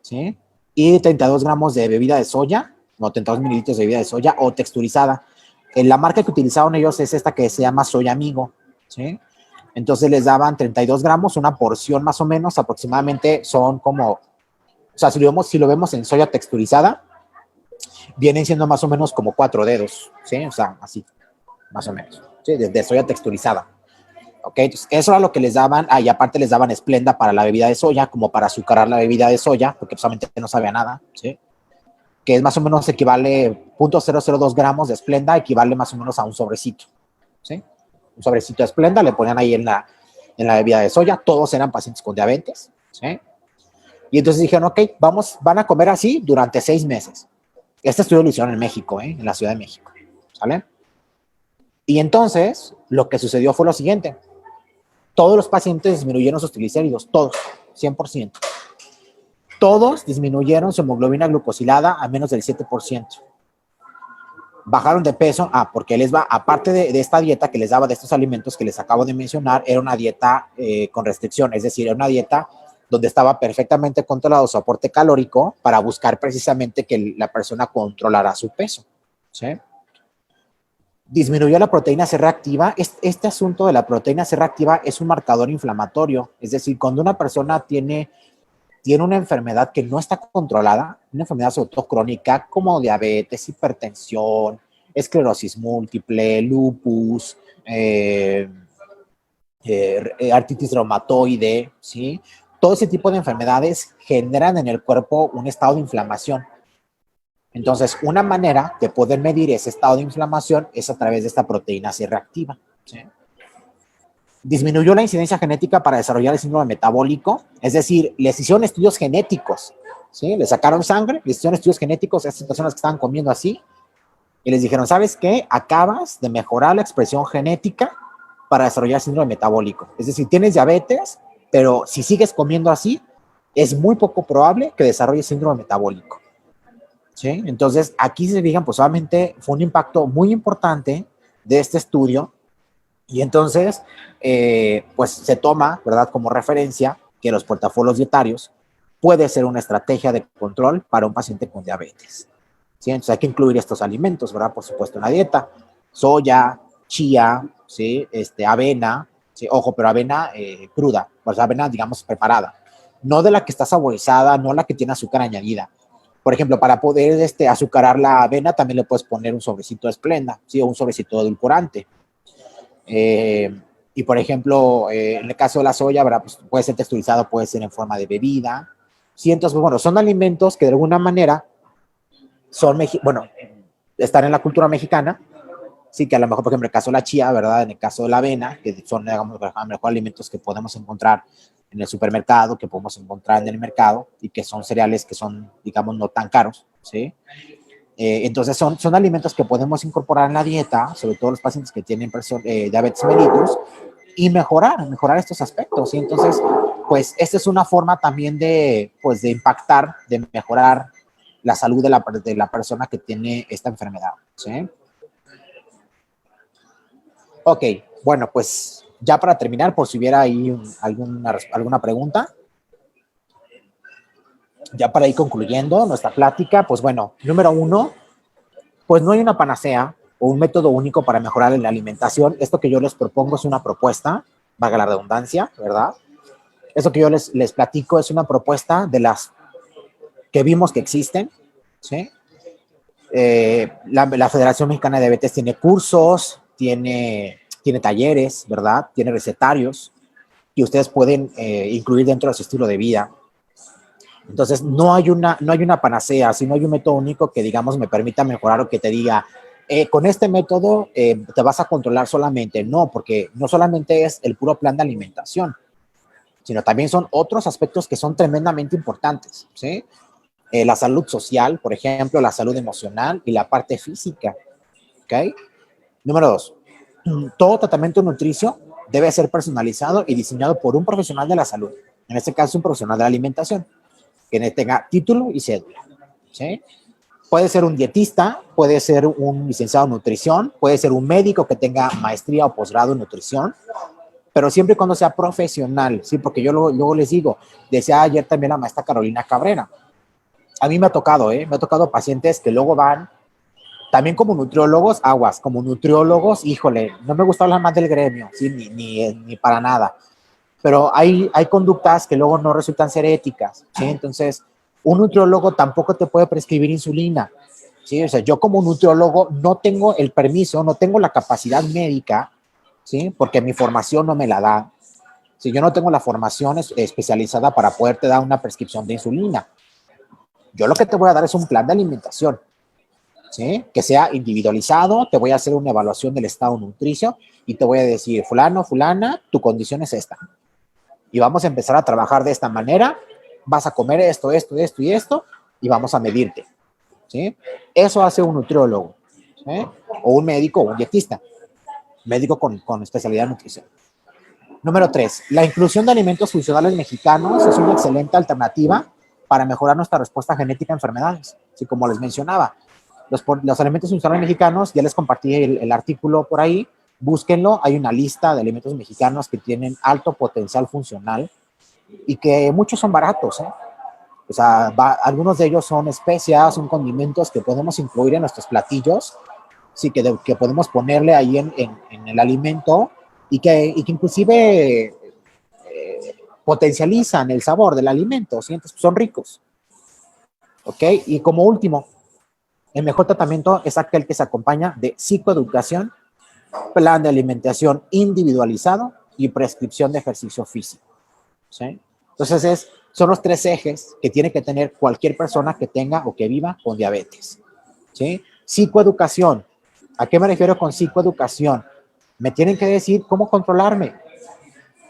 ¿sí? Y 32 gramos de bebida de soya, no, 32 mililitros de bebida de soya o texturizada. La marca que utilizaron ellos es esta que se llama Soy Amigo, ¿sí? Entonces les daban 32 gramos, una porción más o menos, aproximadamente son como, o sea, si lo vemos en soya texturizada, vienen siendo más o menos como 4 dedos, ¿sí? O sea, así, más o menos, ¿sí? De soya texturizada. ¿Ok? Entonces, eso era lo que les daban. Y aparte les daban Splenda para la bebida de soya, como para azucarar la bebida de soya, porque solamente no sabía nada, ¿sí? Que es más o menos equivale 0.002 gramos de Splenda, equivale más o menos a un sobrecito, ¿sí? un sobrecito de Splenda, le ponían ahí en la bebida de soya, todos eran pacientes con diabetes, ¿sí? Y entonces dijeron, ok, van a comer así durante 6 meses. Este estudio lo hicieron en México, en la Ciudad de México, ¿sale? Y entonces, lo que sucedió fue lo siguiente. Todos los pacientes disminuyeron sus triglicéridos, todos, 100%. Todos disminuyeron su hemoglobina glucosilada a menos del 7%. Bajaron de peso, porque aparte de esta dieta que les daba de estos alimentos que les acabo de mencionar, era una dieta con restricción, es decir, era una dieta donde estaba perfectamente controlado su aporte calórico para buscar precisamente que la persona controlara su peso, ¿sí? Disminuyó la proteína C reactiva. Este asunto de la proteína C reactiva es un marcador inflamatorio, es decir, cuando una persona tiene una enfermedad que no está controlada, una enfermedad sobre todo crónica como diabetes, hipertensión, esclerosis múltiple, lupus, artritis reumatoide, ¿sí? Todo ese tipo de enfermedades generan en el cuerpo un estado de inflamación. Entonces, una manera de poder medir ese estado de inflamación es a través de esta proteína C reactiva, ¿sí? Disminuyó la incidencia genética para desarrollar el síndrome metabólico, es decir, les hicieron estudios genéticos, ¿sí? Les sacaron sangre, les hicieron estudios genéticos a estas personas que estaban comiendo así, y les dijeron, ¿sabes qué? Acabas de mejorar la expresión genética para desarrollar síndrome metabólico. Es decir, tienes diabetes, pero si sigues comiendo así, es muy poco probable que desarrolles síndrome metabólico, ¿sí? Entonces, aquí se fijan, pues obviamente fue un impacto muy importante de este estudio. Y entonces, pues se toma, ¿verdad?, como referencia que los portafolios dietarios puede ser una estrategia de control para un paciente con diabetes, ¿sí? Entonces hay que incluir estos alimentos, ¿verdad?, por supuesto, en la dieta. Soya, chía, ¿sí? Avena, ¿sí? Ojo, pero avena cruda, pues avena, digamos, preparada. No de la que está saborizada, no la que tiene azúcar añadida. Por ejemplo, para poder azucarar la avena, también le puedes poner un sobrecito de Splenda, ¿sí? O un sobrecito de edulcorante. Y por ejemplo, en el caso de la soya, ¿verdad?, pues puede ser texturizado, puede ser en forma de bebida, ¿sí? Entonces, pues, bueno, son alimentos que de alguna manera están en la cultura mexicana, sí, que a lo mejor, por ejemplo, en el caso de la chía, ¿verdad?, en el caso de la avena, que son, digamos, a lo mejor alimentos que podemos encontrar en el supermercado, que podemos encontrar en el mercado, y que son cereales que son, digamos, no tan caros, ¿sí? Entonces son alimentos que podemos incorporar en la dieta, sobre todo los pacientes que tienen diabetes mellitus, y mejorar estos aspectos, ¿sí? Entonces, pues esta es una forma también de impactar, de mejorar la salud de la persona que tiene esta enfermedad, ¿sí? Ok, bueno, pues ya para terminar, por si hubiera ahí alguna pregunta, ya para ir concluyendo nuestra plática, pues bueno, número 1, pues no hay una panacea o un método único para mejorar la alimentación. Esto que yo les propongo es una propuesta, valga la redundancia, ¿verdad? Esto que yo les platico es una propuesta de las que vimos que existen, ¿sí? La Federación Mexicana de Diabetes tiene cursos, tiene talleres, ¿verdad? Tiene recetarios que ustedes pueden incluir dentro de su estilo de vida. Entonces, no hay una panacea, si no hay un método único que, digamos, me permita mejorar o que te diga, con este método te vas a controlar solamente. No, porque no solamente es el puro plan de alimentación, sino también son otros aspectos que son tremendamente importantes, ¿sí? La salud social, por ejemplo, la salud emocional y la parte física, ¿ok? Número 2, todo tratamiento nutricio debe ser personalizado y diseñado por un profesional de la salud, en este caso un profesional de la alimentación, que tenga título y cédula, ¿sí? Puede ser un dietista, puede ser un licenciado en nutrición, puede ser un médico que tenga maestría o posgrado en nutrición, pero siempre y cuando sea profesional, ¿sí? Porque yo luego les digo, decía ayer también la maestra Carolina Cabrera, a mí me ha tocado pacientes que luego van, también como nutriólogos, aguas, como nutriólogos, híjole, no me gusta hablar más del gremio, ¿sí? Ni para nada, pero hay conductas que luego no resultan ser éticas, ¿sí? Entonces, un nutriólogo tampoco te puede prescribir insulina, ¿sí? O sea, yo como nutriólogo no tengo el permiso, no tengo la capacidad médica, ¿sí? Porque mi formación no me la da. Si yo no tengo la formación especializada para poderte dar una prescripción de insulina, yo lo que te voy a dar es un plan de alimentación, ¿sí? Que sea individualizado, te voy a hacer una evaluación del estado nutricio y te voy a decir, fulano, fulana, tu condición es esta. Y vamos a empezar a trabajar de esta manera, vas a comer esto, esto, esto y esto, y vamos a medirte, ¿sí? Eso hace un nutriólogo, ¿sí? O un médico o un dietista, médico con especialidad en nutrición. Número 3, la inclusión de alimentos funcionales mexicanos es una excelente alternativa para mejorar nuestra respuesta genética a enfermedades. Así como les mencionaba, los alimentos funcionales mexicanos, ya les compartí el artículo por ahí, búsquenlo, hay una lista de alimentos mexicanos que tienen alto potencial funcional y que muchos son baratos, ¿eh? O sea, algunos de ellos son especias, son condimentos que podemos incluir en nuestros platillos, sí, que podemos ponerle ahí en el alimento y que inclusive potencializan el sabor del alimento, ¿sí? Entonces, son ricos, ¿ok? Y como último, el mejor tratamiento es aquel que se acompaña de psicoeducación, plan de alimentación individualizado y prescripción de ejercicio físico, ¿sí? Entonces, son los 3 ejes que tiene que tener cualquier persona que tenga o que viva con diabetes, ¿sí? Psicoeducación. ¿A qué me refiero con psicoeducación? Me tienen que decir cómo controlarme.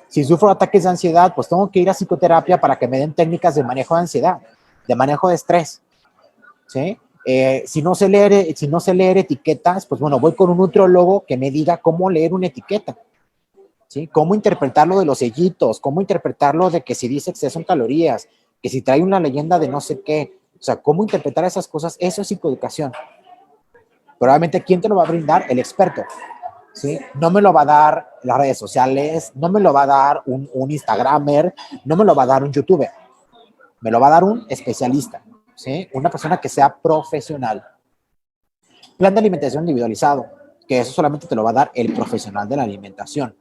Si sufro ataques de ansiedad, pues tengo que ir a psicoterapia para que me den técnicas de manejo de ansiedad, de manejo de estrés, ¿sí? Si no sé leer etiquetas, pues bueno, voy con un nutriólogo que me diga cómo leer una etiqueta, ¿sí? Cómo interpretarlo de los sellitos, cómo interpretarlo de que si dice exceso en calorías, que si trae una leyenda de no sé qué, o sea, cómo interpretar esas cosas, eso es psicoeducación. Probablemente, ¿quién te lo va a brindar? El experto, ¿sí? No me lo va a dar las redes sociales, no me lo va a dar un Instagramer, no me lo va a dar un YouTuber, me lo va a dar un especialista, ¿sí? Una persona que sea profesional. Plan de alimentación individualizado, que eso solamente te lo va a dar el profesional de la alimentación,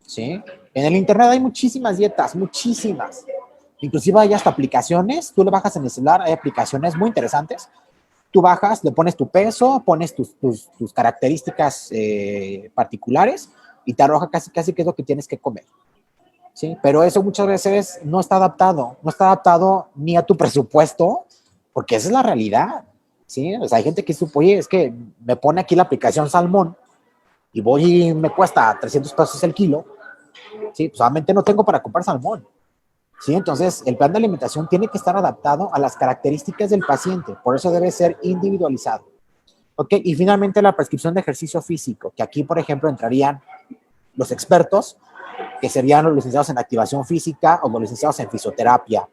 ¿sí? En el internet hay muchísimas dietas, muchísimas. Inclusive hay hasta aplicaciones, tú le bajas en el celular, hay aplicaciones muy interesantes. Tú bajas, le pones tu peso, pones tus características particulares y te arroja casi qué es lo que tienes que comer, ¿sí? Pero eso muchas veces no está adaptado ni a tu presupuesto, porque esa es la realidad, ¿sí? O sea, hay gente que dice, oye, es que me pone aquí la aplicación Salmón y voy y me cuesta 300 pesos el kilo, ¿sí? Pues solamente no tengo para comprar salmón, ¿sí? Entonces, el plan de alimentación tiene que estar adaptado a las características del paciente, por eso debe ser individualizado. ¿Ok? Y finalmente la prescripción de ejercicio físico, que aquí, por ejemplo, entrarían los expertos, que serían los licenciados en activación física o los licenciados en fisioterapia,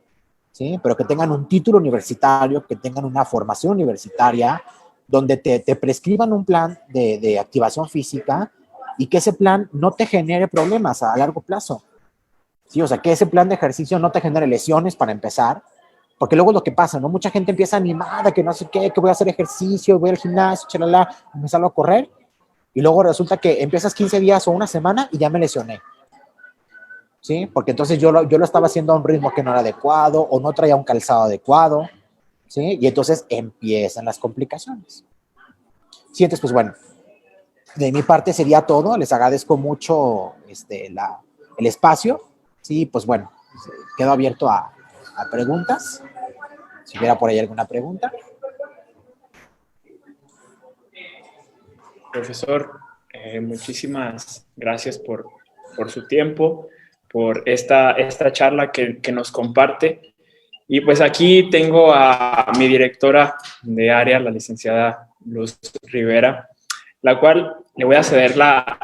¿sí? Pero que tengan un título universitario, que tengan una formación universitaria, donde te prescriban un plan de activación física y que ese plan no te genere problemas a largo plazo. Sí, o sea, que ese plan de ejercicio no te genere lesiones para empezar, porque luego es lo que pasa, ¿no? Mucha gente empieza animada, que no sé qué, que voy a hacer ejercicio, voy al gimnasio, chalala, me salgo a correr, y luego resulta que empiezas 15 días o una semana y ya me lesioné, ¿sí? Porque entonces yo lo estaba haciendo a un ritmo que no era adecuado, o no traía un calzado adecuado, ¿sí? Y entonces empiezan las complicaciones. Sí, entonces, pues bueno, de mi parte sería todo, les agradezco mucho el espacio. Sí, pues bueno, quedo abierto a preguntas. Si hubiera por ahí alguna pregunta. Profesor, muchísimas gracias por su tiempo, por esta charla que nos comparte. Y pues aquí tengo a mi directora de área, la licenciada Luz Rivera, la cual le voy a ceder la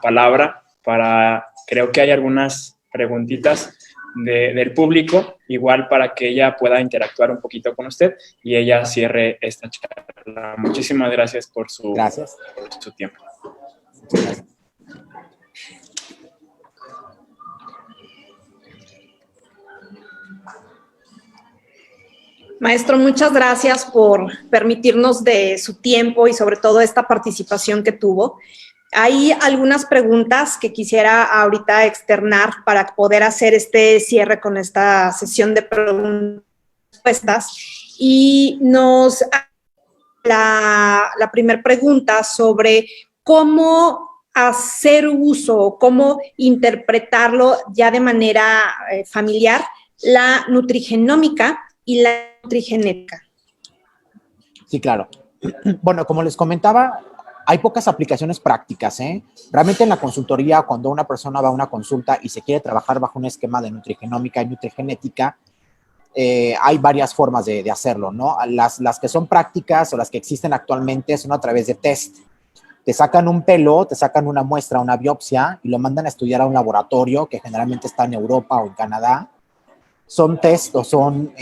palabra para, creo que hay algunas preguntitas del público, igual para que ella pueda interactuar un poquito con usted y ella cierre esta charla. Muchísimas gracias por su tiempo. Gracias. Maestro, muchas gracias por permitirnos de su tiempo y sobre todo esta participación que tuvo. Hay algunas preguntas que quisiera ahorita externar para poder hacer este cierre con esta sesión de preguntas y respuestas. Y la primera pregunta sobre cómo hacer uso, cómo interpretarlo ya de manera familiar, la nutrigenómica y la nutrigenética. Sí, claro. Bueno, como les comentaba, Hay pocas aplicaciones prácticas, ¿eh? Realmente en la consultoría, cuando una persona va a una consulta y se quiere trabajar bajo un esquema de nutrigenómica y nutrigenética, hay varias formas de hacerlo, ¿no? Las que son prácticas o las que existen actualmente son a través de test. Te sacan un pelo, te sacan una muestra, una biopsia y lo mandan a estudiar a un laboratorio que generalmente está en Europa o en Canadá. Son test o son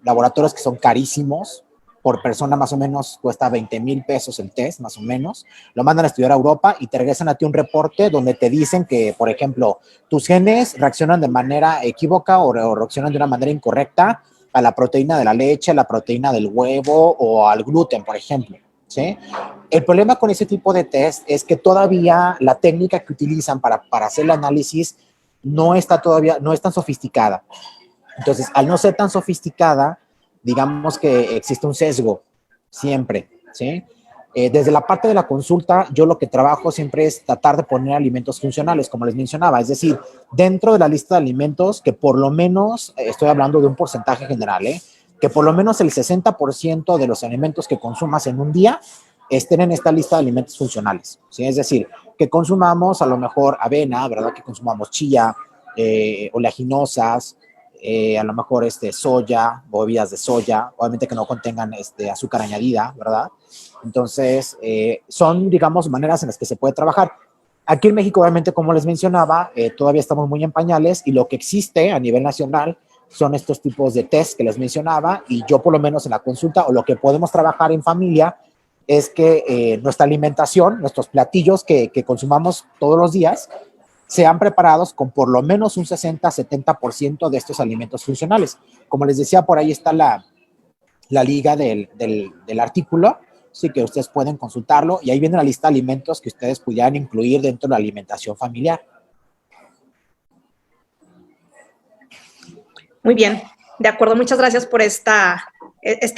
laboratorios que son carísimos. Por persona más o menos cuesta 20,000 pesos el test, más o menos. Lo mandan a estudiar a Europa y te regresan a ti un reporte donde te dicen que, por ejemplo, tus genes reaccionan de manera equívoca o reaccionan de una manera incorrecta a la proteína de la leche, a la proteína del huevo o al gluten, por ejemplo, ¿sí? El problema con ese tipo de test es que todavía la técnica que utilizan para hacer el análisis no está todavía, no es tan sofisticada. Entonces, al no ser tan sofisticada, digamos que existe un sesgo siempre, ¿sí? Desde la parte de la consulta, yo lo que trabajo siempre es tratar de poner alimentos funcionales, como les mencionaba, es decir, dentro de la lista de alimentos, que por lo menos, estoy hablando de un porcentaje general, que por lo menos el 60% de los alimentos que consumas en un día estén en esta lista de alimentos funcionales, ¿sí? Es decir, que consumamos a lo mejor avena, ¿verdad? Que consumamos chía, oleaginosas, a lo mejor soya, bebidas de soya, obviamente que no contengan azúcar añadida, ¿verdad? Entonces, son, digamos, maneras en las que se puede trabajar. Aquí en México, obviamente, como les mencionaba, todavía estamos muy en pañales y lo que existe a nivel nacional son estos tipos de test que les mencionaba y yo por lo menos en la consulta o lo que podemos trabajar en familia es que nuestra alimentación, nuestros platillos que consumamos todos los días, sean preparados con por lo menos un 60-70% de estos alimentos funcionales. Como les decía, por ahí está la liga del artículo, sí que ustedes pueden consultarlo y ahí viene la lista de alimentos que ustedes pudieran incluir dentro de la alimentación familiar. Muy bien, de acuerdo, muchas gracias por esta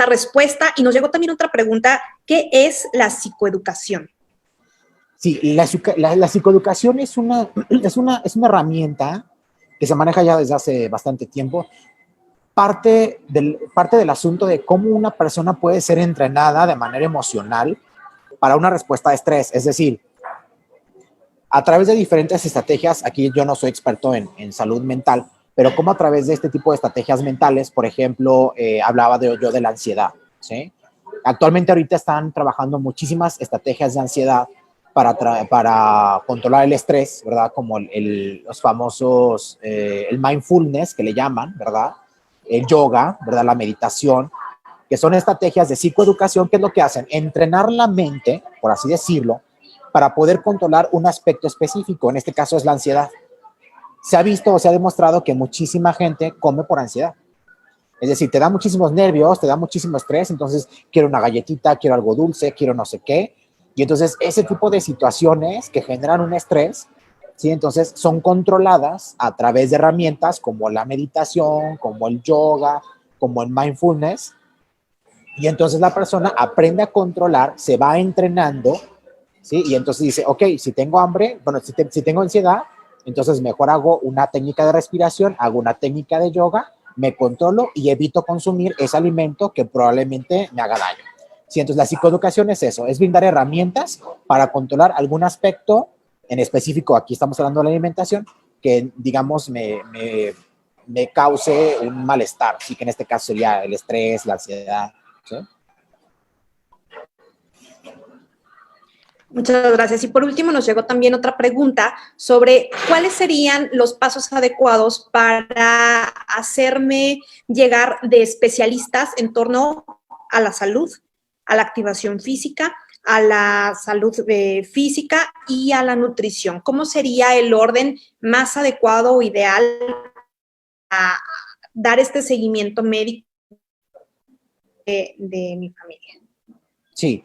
respuesta. Y nos llegó también otra pregunta, ¿qué es la psicoeducación? Sí, la psicoeducación es una herramienta que se maneja ya desde hace bastante tiempo. Parte del asunto de cómo una persona puede ser entrenada de manera emocional para una respuesta de estrés. Es decir, a través de diferentes estrategias, aquí yo no soy experto en salud mental, pero como a través de este tipo de estrategias mentales, por ejemplo, hablaba yo de la ansiedad, ¿sí? Actualmente ahorita están trabajando muchísimas estrategias de ansiedad para controlar el estrés, ¿verdad? Como los famosos, el mindfulness que le llaman, ¿verdad? El yoga, ¿verdad? La meditación, que son estrategias de psicoeducación, que es lo que hacen, entrenar la mente, por así decirlo, para poder controlar un aspecto específico, en este caso es la ansiedad. Se ha visto o se ha demostrado que muchísima gente come por ansiedad. Es decir, te da muchísimos nervios, te da muchísimo estrés, entonces quiero una galletita, quiero algo dulce, quiero no sé qué. Y entonces ese tipo de situaciones que generan un estrés, ¿sí? Entonces son controladas a través de herramientas como la meditación, como el yoga, como el mindfulness. Y entonces la persona aprende a controlar, se va entrenando, ¿sí? Y entonces dice, ok, si tengo hambre, bueno, si tengo ansiedad, entonces mejor hago una técnica de respiración, hago una técnica de yoga, me controlo y evito consumir ese alimento que probablemente me haga daño. Sí, entonces la psicoeducación es eso, es brindar herramientas para controlar algún aspecto en específico, aquí estamos hablando de la alimentación, que digamos me cause un malestar, sí, que en este caso sería el estrés, la ansiedad, ¿sí? Muchas gracias. Y por último, nos llegó también otra pregunta sobre cuáles serían los pasos adecuados para hacerme llegar de especialistas en torno a la salud, a la activación física, a la salud física y a la nutrición. ¿Cómo sería el orden más adecuado o ideal a dar este seguimiento médico de mi familia? Sí,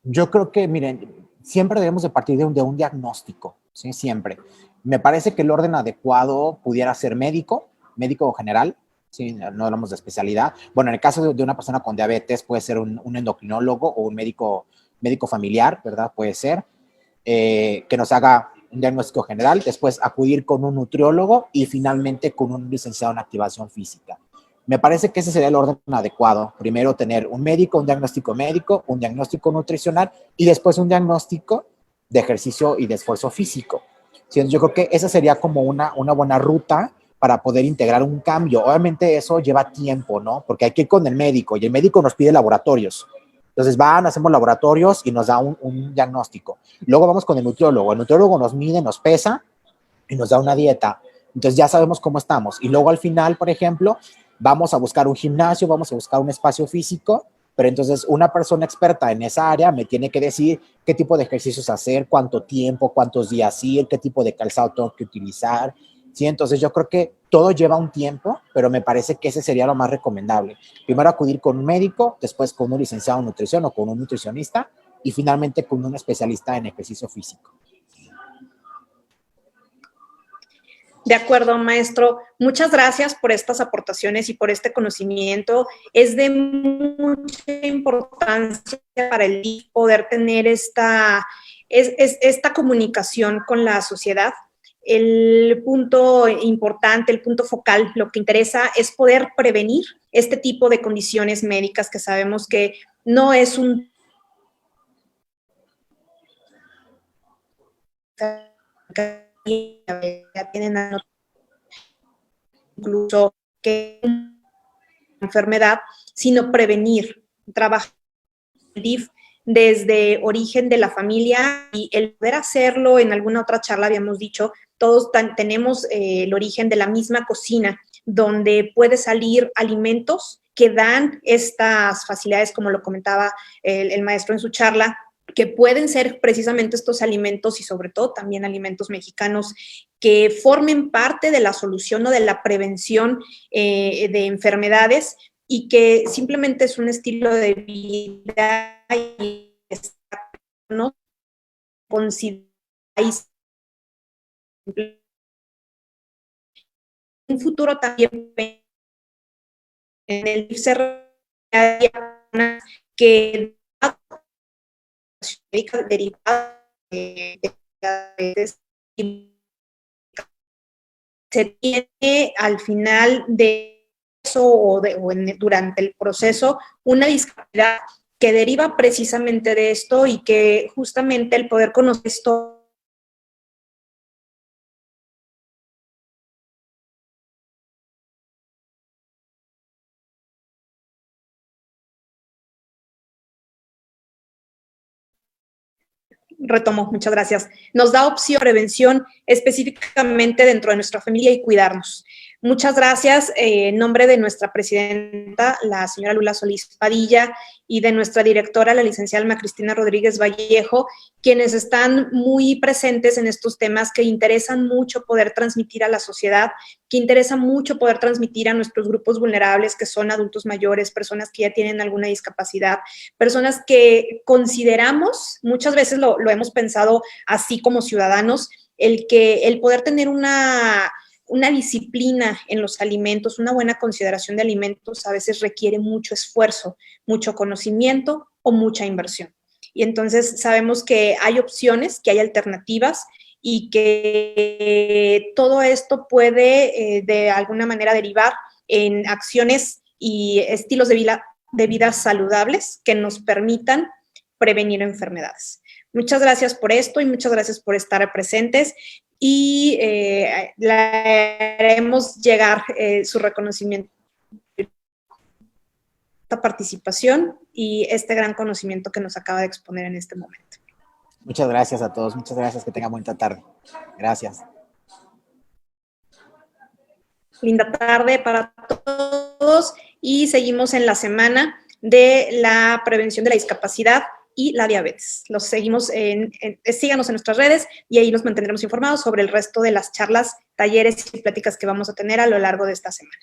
yo creo que, miren, siempre debemos de partir de un diagnóstico, ¿sí? Siempre. Me parece que el orden adecuado pudiera ser médico general, ¿sí? No hablamos de especialidad. Bueno, en el caso de una persona con diabetes puede ser un endocrinólogo o un médico familiar, ¿verdad? Puede ser, que nos haga un diagnóstico general, después acudir con un nutriólogo y finalmente con un licenciado en activación física. Me parece que ese sería el orden adecuado. Primero tener un médico, un diagnóstico médico, un diagnóstico nutricional y después un diagnóstico de ejercicio y de esfuerzo físico. ¿Sí? Yo creo que esa sería como una buena ruta para poder integrar un cambio. Obviamente eso lleva tiempo, ¿no? Porque hay que ir con el médico y el médico nos pide laboratorios. Entonces hacemos laboratorios y nos da un diagnóstico. Luego vamos con el nutriólogo nos mide, nos pesa y nos da una dieta. Entonces ya sabemos cómo estamos. Y luego al final, por ejemplo, vamos a buscar un gimnasio, vamos a buscar un espacio físico, pero entonces una persona experta en esa área me tiene que decir qué tipo de ejercicios hacer, cuánto tiempo, cuántos días ir, qué tipo de calzado tengo que utilizar. ¿Sí? Entonces yo creo que todo lleva un tiempo, pero me parece que ese sería lo más recomendable. Primero acudir con un médico, después con un licenciado en nutrición o con un nutricionista y finalmente con un especialista en ejercicio físico. De acuerdo, maestro. Muchas gracias por estas aportaciones y por este conocimiento. Es de mucha importancia para el DIF poder tener esta comunicación con la sociedad. El punto importante, el punto focal, lo que interesa es poder prevenir este tipo de condiciones médicas que sabemos que no es un ya tienen incluso que enfermedad, sino prevenir, trabajar el DIF desde origen de la familia y el poder hacerlo, en alguna otra charla habíamos dicho, todos tenemos el origen de la misma cocina, donde puede salir alimentos que dan estas facilidades, como lo comentaba el maestro en su charla, que pueden ser precisamente estos alimentos y sobre todo también alimentos mexicanos que formen parte de la solución o de la prevención de enfermedades y que simplemente es un estilo de vida y no consideráis un futuro también en el ser que derivada de se tiene al final de eso durante el proceso una discapacidad que deriva precisamente de esto y que justamente el poder conocer esto retomo, muchas gracias, nos da opción de prevención específicamente dentro de nuestra familia y cuidarnos. Muchas gracias en nombre de nuestra presidenta, la señora Lula Solís Padilla, y de nuestra directora, la licenciada Alma Cristina Rodríguez Vallejo, quienes están muy presentes en estos temas que interesan mucho poder transmitir a la sociedad, que interesa mucho poder transmitir a nuestros grupos vulnerables, que son adultos mayores, personas que ya tienen alguna discapacidad, personas que consideramos, muchas veces lo hemos pensado así como ciudadanos, el poder tener una disciplina en los alimentos, una buena consideración de alimentos a veces requiere mucho esfuerzo, mucho conocimiento o mucha inversión. Y entonces sabemos que hay opciones, que hay alternativas y que todo esto puede de alguna manera derivar en acciones y estilos de vida saludables que nos permitan prevenir enfermedades. Muchas gracias por esto y muchas gracias por estar presentes y le haremos llegar su reconocimiento, esta participación y este gran conocimiento que nos acaba de exponer en este momento. Muchas gracias a todos, muchas gracias, que tengan buena tarde. Gracias. Linda tarde para todos y seguimos en la semana de la prevención de la discapacidad y la diabetes. Los seguimos síganos en nuestras redes y ahí nos mantendremos informados sobre el resto de las charlas, talleres y pláticas que vamos a tener a lo largo de esta semana.